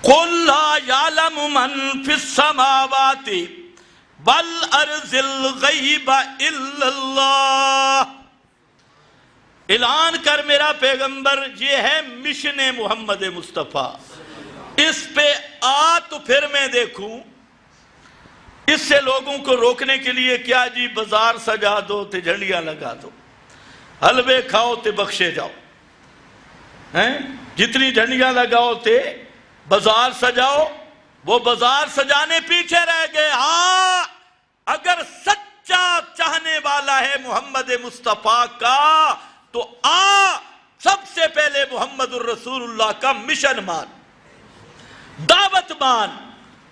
قل لا یعلم من فی السماوات والارض الغیب الا اللہ۔ اعلان کر میرا پیغمبر، یہ ہے مشن محمد مصطفیٰ، اس پہ آ تو پھر میں دیکھوں۔ اس سے لوگوں کو روکنے کے لیے کیا جی بازار سجا دو تے جھنڈیاں لگا دو، حلوے کھاؤ تے بخشے جاؤ، جتنی جھنڈیاں لگاؤ تے بازار سجاؤ۔ وہ بازار سجانے پیچھے رہ گئے۔ ہاں، اگر سچا چاہنے والا ہے محمد مصطفیٰ کا تو سب سے پہلے محمد الرسول اللہ کا مشن مان، دعوت مان،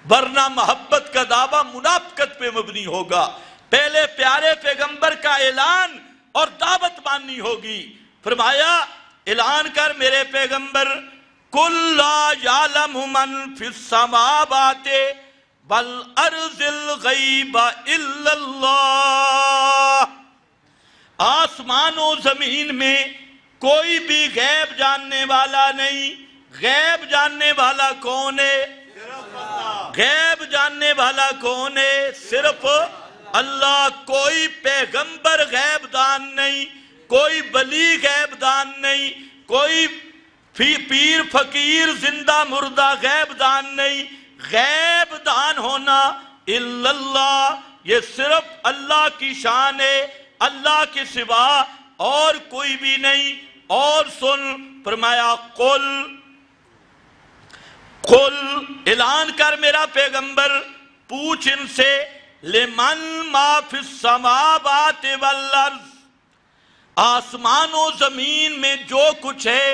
ورنہ محبت کا دعویٰ منافقت پہ مبنی ہوگا۔ پہلے پیارے پیغمبر کا اعلان اور دعوت ماننی ہوگی۔ فرمایا اعلان کر میرے پیغمبر، قُلْ لَا يَعْلَمُ مَنْ فِي السَّمَاوَاتِ وَالْأَرْضِ الْغَيْبَ إِلَّا اللَّهُ۔ آسمان و زمین میں کوئی بھی غیب جاننے والا نہیں۔ غیب جاننے والا کون ہے؟ غیب جاننے والا کون ہے؟ صرف اللہ۔ کوئی پیغمبر غیب دان نہیں، کوئی ولی غیب دان نہیں، کوئی پیر فقیر زندہ مردہ غیب دان نہیں۔ غیب دان ہونا الا اللہ، یہ صرف اللہ کی شان ہے، اللہ کے سوا اور کوئی بھی نہیں۔ اور سن، فرمایا قل، قل اعلان کر میرا پیغمبر، پوچھ ان سے، لمن ما فی السماوات والارض، آسمان و زمین میں جو کچھ ہے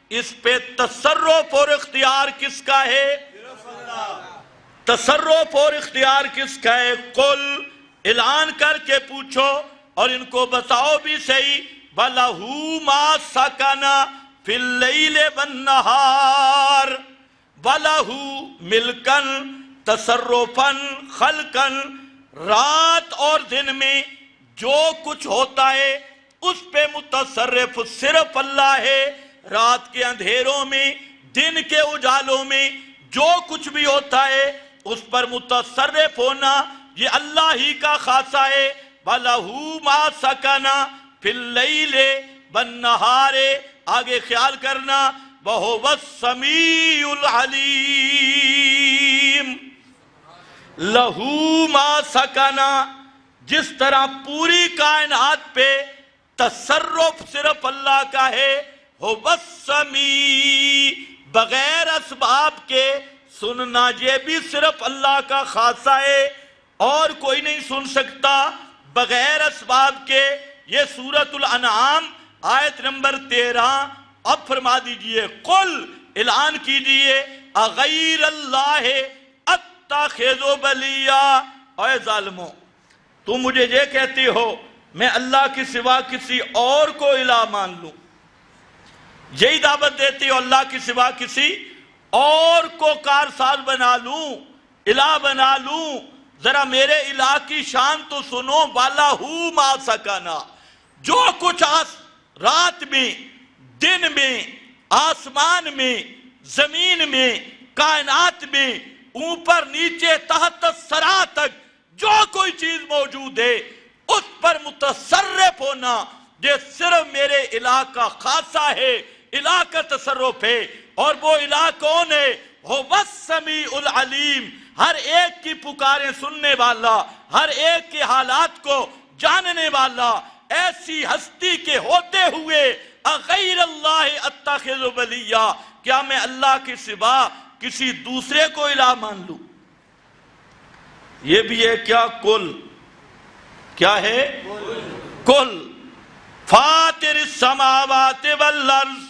اس پہ تصرف اور اختیار کس کا ہے؟ تصرف اور اختیار کس کا ہے؟ قل اعلان کر کے پوچھو اور ان کو بتاؤ بھی صحیح، وَلَهُ مَا سَكَنَ فِي اللَّيْلِ وَالنَّهَارِ وَلَهُ مِلْكًا تَصَرُّفًا خَلْقًا، رات اور دن میں جو کچھ ہوتا ہے اس پہ متصرف صرف اللہ ہے۔ رات کے اندھیروں میں، دن کے اجالوں میں جو کچھ بھی ہوتا ہے اس پر متصرف ہونا یہ اللہ ہی کا خاصہ ہے۔ وَلَهُ مَا سَكَنَ فِي اللَّيْلِ وَالنَّهَارِ، آگے خیال کرنا، وَهُوَ السَّمِيعُ الْعَلِيمُ۔ لَهُ مَا سَكَنَ، جس طرح پوری کائنات پہ تصرف صرف اللہ کا ہے، هُوَ السَّمِيعُ، بغیر اسباب کے سننا یہ بھی صرف اللہ کا خاصہ ہے، اور کوئی نہیں سن سکتا بغیر اسباب کے۔ یہ سورۃ الانعام آیت نمبر 13۔ اب فرما دیجئے، قل اعلان کیجئے، اغیر اللہ اتخذ ولیا۔ اے ظالموں، تم مجھے یہ کہتے ہو میں اللہ کے سوا کسی اور کو الہ مان لوں، یہی دعوت دیتے ہو اللہ کے سوا کسی اور کو کارساز بنا لوں، الہ بنا لوں، ذرا میرے الہ کی شان تو سنو، وَلَهُ مَا سَكَنَا، جو کچھ رات میں، دن میں، آسمان میں، زمین میں، کائنات میں، اوپر نیچے تحت سرا تک جو کوئی چیز موجود ہے اس پر متصرف ہونا یہ صرف میرے الہ کا خاصہ ہے، الہ کا تصرف ہے۔ اور وہ الہ کون ہے؟ هو السمیع العلیم، ہر ایک کی پکاریں سننے والا، ہر ایک کے حالات کو جاننے والا، ایسی ہستی کے ہوتے ہوئے اغیر اللہ اتخذ ولیا، کیا میں اللہ کے سوا کسی دوسرے کو الہ مان لوں؟ یہ بھی ہے کیا؟ کل، کیا ہے؟ کل فاطر السماوات والارض،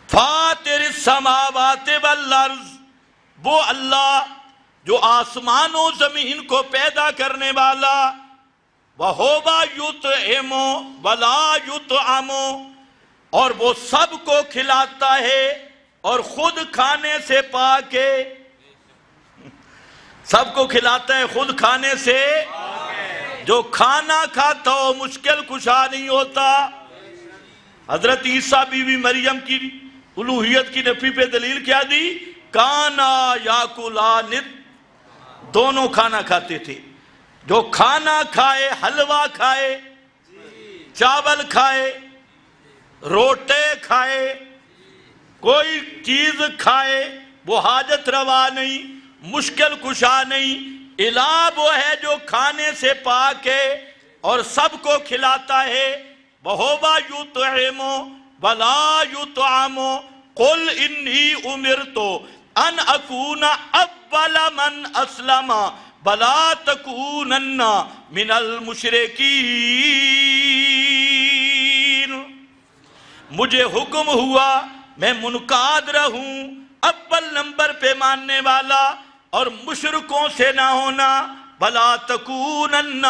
فاطر السماوات والارض، وہ اللہ جو آسمان و زمین کو پیدا کرنے والا، وَهُوَ يُطْعِمُ وَلَا يُطْعَمُ، اور وہ سب کو کھلاتا ہے اور خود کھانے سے پاک ہے۔ سب کو کھلاتا ہے، خود کھانے سے، جو کھانا کھاتا ہو مشکل کشا نہیں ہوتا۔ حضرت عیسیٰ بی بی مریم کی الوہیت کی نفی پہ دلیل کیا دی؟ کانا یاکلان، دونوں کھانا کھاتے تھے۔ جو کھانا کھائے، حلوہ کھائے، چاول کھائے، روٹے کھائے، کوئی چیز کھائے، وہ حاجت روا نہیں، مشکل کشا نہیں۔ الہ وہ ہے جو کھانے سے پاک ہے اور سب کو کھلاتا ہے۔ وَهُوَ يُطْعِمُ وَلَا يُطْعَمُ قُلْ إِنِّي أُمِرْتُ أَنْ أَكُونَ أَوَّلَ مَنْ أَسْلَمَ وَلَا تَكُونَنَّ مِنَ الْمُشْرِكِينَ، مجھے حکم ہوا میں منقاد رہوں اول نمبر پہ ماننے والا اور مشرکوں سے نہ ہونا۔ وَلَا تَكُونَنَّ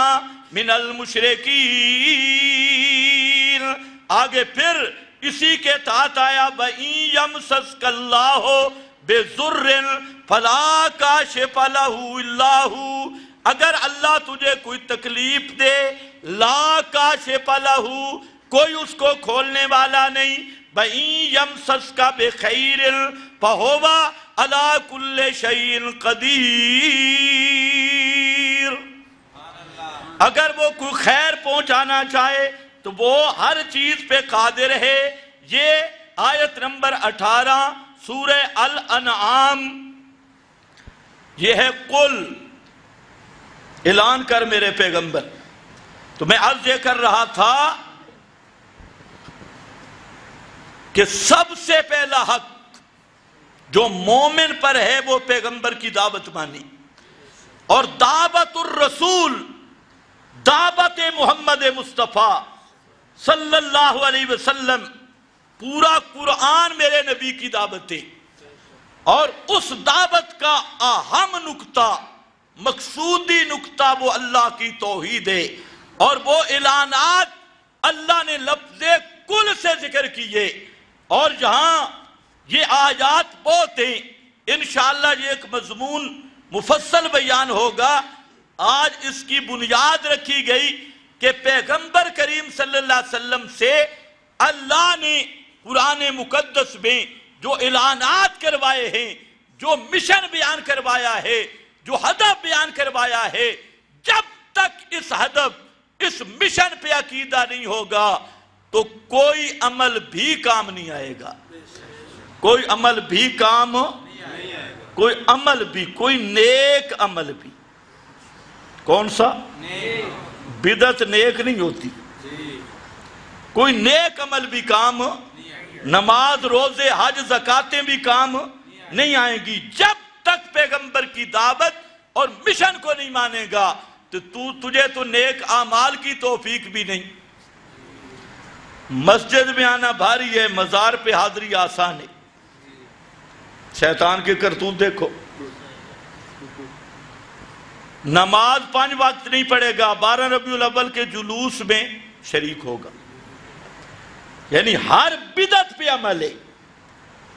مِنَ الْمُشْرِكِينَ، آگے پھر اسی کے تحت آیا وَإِن يَمْسَسْكَ اللَّهُ بِضُرٍّ فَلَا كَاشِفَ لَهُ إِلَّا هُوَ، اگر اللہ تجھے کوئی تکلیف دے، لا کاشف لہ، کوئی اس کو کھولنے والا نہیں۔ وَإِن يَمْسَسْكَ بِخَيْرٍ فَهُوَ عَلَى كُلِّ شَيْءٍ قَدِيرٌ، اگر وہ کوئی خیر پہنچانا چاہے تو وہ ہر چیز پہ قادر ہے۔ یہ آیت نمبر 18 سورہ الانعام، یہ ہے قل، اعلان کر میرے پیغمبر۔ تو میں عرض یہ کر رہا تھا کہ سب سے پہلا حق جو مومن پر ہے وہ پیغمبر کی دعوت مانی، اور دعوت الرسول، دعوت محمد مصطفیٰ صلی اللہ علیہ وسلم، پورا قرآن میرے نبی کی دعوت ہے، اور اس دعوت کا اہم نکتہ، مقصودی نکتہ وہ اللہ کی توحید ہے، اور وہ اعلانات اللہ نے لفظ کل سے ذکر کیے، اور جہاں یہ آیات بہت ہیں، انشاءاللہ یہ ایک مضمون مفصل بیان ہوگا۔ آج اس کی بنیاد رکھی گئی کہ پیغمبر کریم صلی اللہ علیہ وسلم سے اللہ نے قرآن مقدس میں جو اعلانات کروائے ہیں، جو مشن بیان کروایا ہے، جو ہدف بیان کروایا ہے، جب تک اس ہدف، اس مشن پہ عقیدہ نہیں ہوگا تو کوئی عمل بھی کام نہیں آئے گا، کوئی عمل بھی کام، کوئی عمل بھی، کوئی نیک عمل بھی۔ کون سا؟ بدعت نیک نہیں ہوتی، کوئی نیک عمل بھی کام، نماز، روزے، حج، زکاتیں بھی کام نہیں آئیں گی جب تک پیغمبر کی دعوت اور مشن کو نہیں مانے گا، تو تجھے تو نیک اعمال کی توفیق بھی نہیں۔ مسجد میں آنا بھاری ہے، مزار پہ حاضری آسان ہے۔ شیطان کے کرتوت دیکھو، نماز 5 وقت نہیں پڑھے گا، 12 ربیع الاول کے جلوس میں شریک ہوگا، یعنی ہر بدعت پہ عمل ہے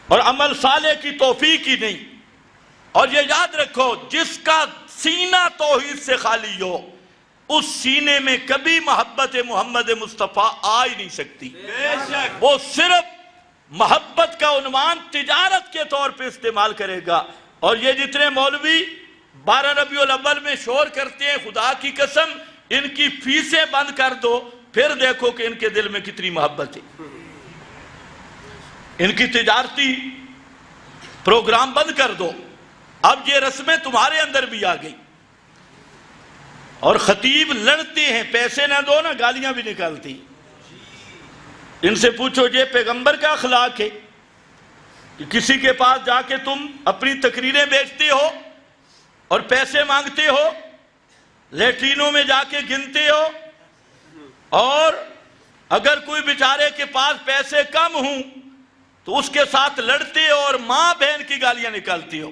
اور عمل صالح کی توفیق ہی نہیں۔ اور یہ یاد رکھو، جس کا سینہ توحید سے خالی ہو، اس سینے میں کبھی محبت محمد مصطفیٰ آ ہی نہیں سکتی۔ وہ صرف محبت کا عنوان تجارت کے طور پہ استعمال کرے گا۔ اور یہ جتنے مولوی 12 ربیع الاول میں شور کرتے ہیں، خدا کی قسم ان کی فیسیں بند کر دو، پھر دیکھو کہ ان کے دل میں کتنی محبت ہے۔ ان کی تجارتی پروگرام بند کر دو۔ اب یہ رسمیں تمہارے اندر بھی آ گئی، اور خطیب لڑتے ہیں، پیسے نہ دو نا گالیاں بھی نکالتی۔ ان سے پوچھو یہ پیغمبر کا اخلاق ہے کہ کسی کے پاس جا کے تم اپنی تقریریں بیچتے ہو اور پیسے مانگتے ہو، لیٹرینوں میں جا کے گنتے ہو، اور اگر کوئی بیچارے کے پاس پیسے کم ہوں تو اس کے ساتھ لڑتے ہو اور ماں بہن کی گالیاں نکالتی ہو۔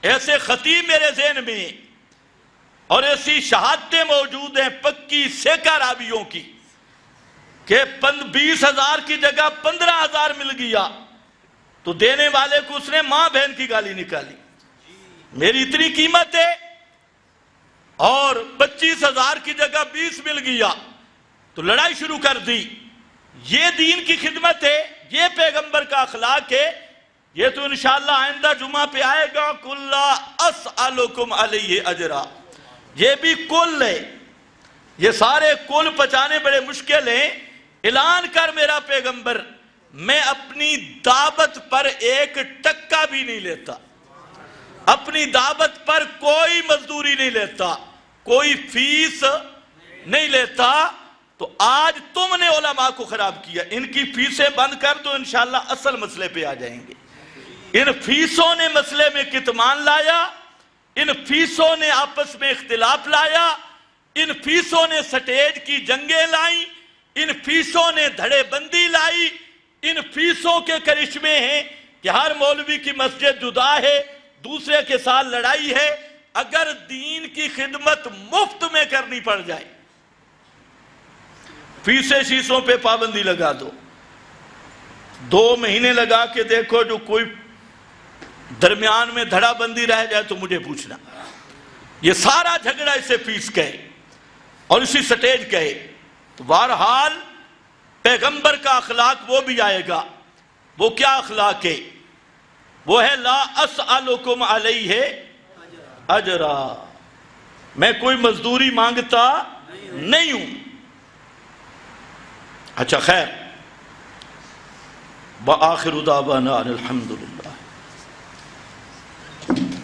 ایسے خطیب میرے ذہن میں ہیں، اور ایسی شہادتیں موجود ہیں پکی سیکا رابیوں کی کہ 20,000 کی جگہ 15,000 مل گیا تو دینے والے کو اس نے ماں بہن کی گالی نکالی، میری اتنی قیمت ہے، اور 25,000 کی جگہ 20 مل گیا تو لڑائی شروع کر دی۔ یہ دین کی خدمت ہے، یہ پیغمبر کا اخلاق ہے۔ یہ تو انشاءاللہ آئندہ جمعہ پہ آئے گا، قُلْ لَا أَسْأَلُكُمْ عَلَيْهِ أَجْرًا، یہ بھی کل ہے۔ یہ سارے کل پچانے بڑے مشکل ہیں۔ اعلان کر میرا پیغمبر، میں اپنی دعوت پر ایک ٹکا بھی نہیں لیتا، اپنی دعوت پر کوئی مزدوری نہیں لیتا، کوئی فیس نہیں لیتا۔ تو آج تم نے علماء کو خراب کیا، ان کی فیسیں بند کر تو انشاءاللہ اصل مسئلے پہ آ جائیں گے۔ ان فیسوں نے مسئلے میں کتمان لایا، ان فیسوں نے آپس میں اختلاف لایا، ان فیسوں نے سٹیج کی جنگیں لائیں، ان فیسوں نے دھڑے بندی لائی، ان فیسوں کے کرشمے ہیں کہ ہر مولوی کی مسجد جدا ہے، دوسرے کے ساتھ لڑائی ہے۔ اگر دین کی خدمت مفت میں کرنی پڑ جائے، فیسیں شیسوں پہ پابندی لگا دو، 2 مہینے لگا کے دیکھو، جو کوئی درمیان میں دھڑا بندی رہ جائے تو مجھے پوچھنا۔ یہ سارا جھگڑا اسے فیس کہے اور اسی سٹیج کہے۔ تو بہرحال پیغمبر کا اخلاق وہ بھی آئے گا۔ وہ کیا اخلاق ہے؟ وہ ہے لا اسألکم علیہ اجرا، میں کوئی مزدوری مانگتا نہیں ہوں۔ اچھا خیر، وآخر دعوانا الحمدللہ۔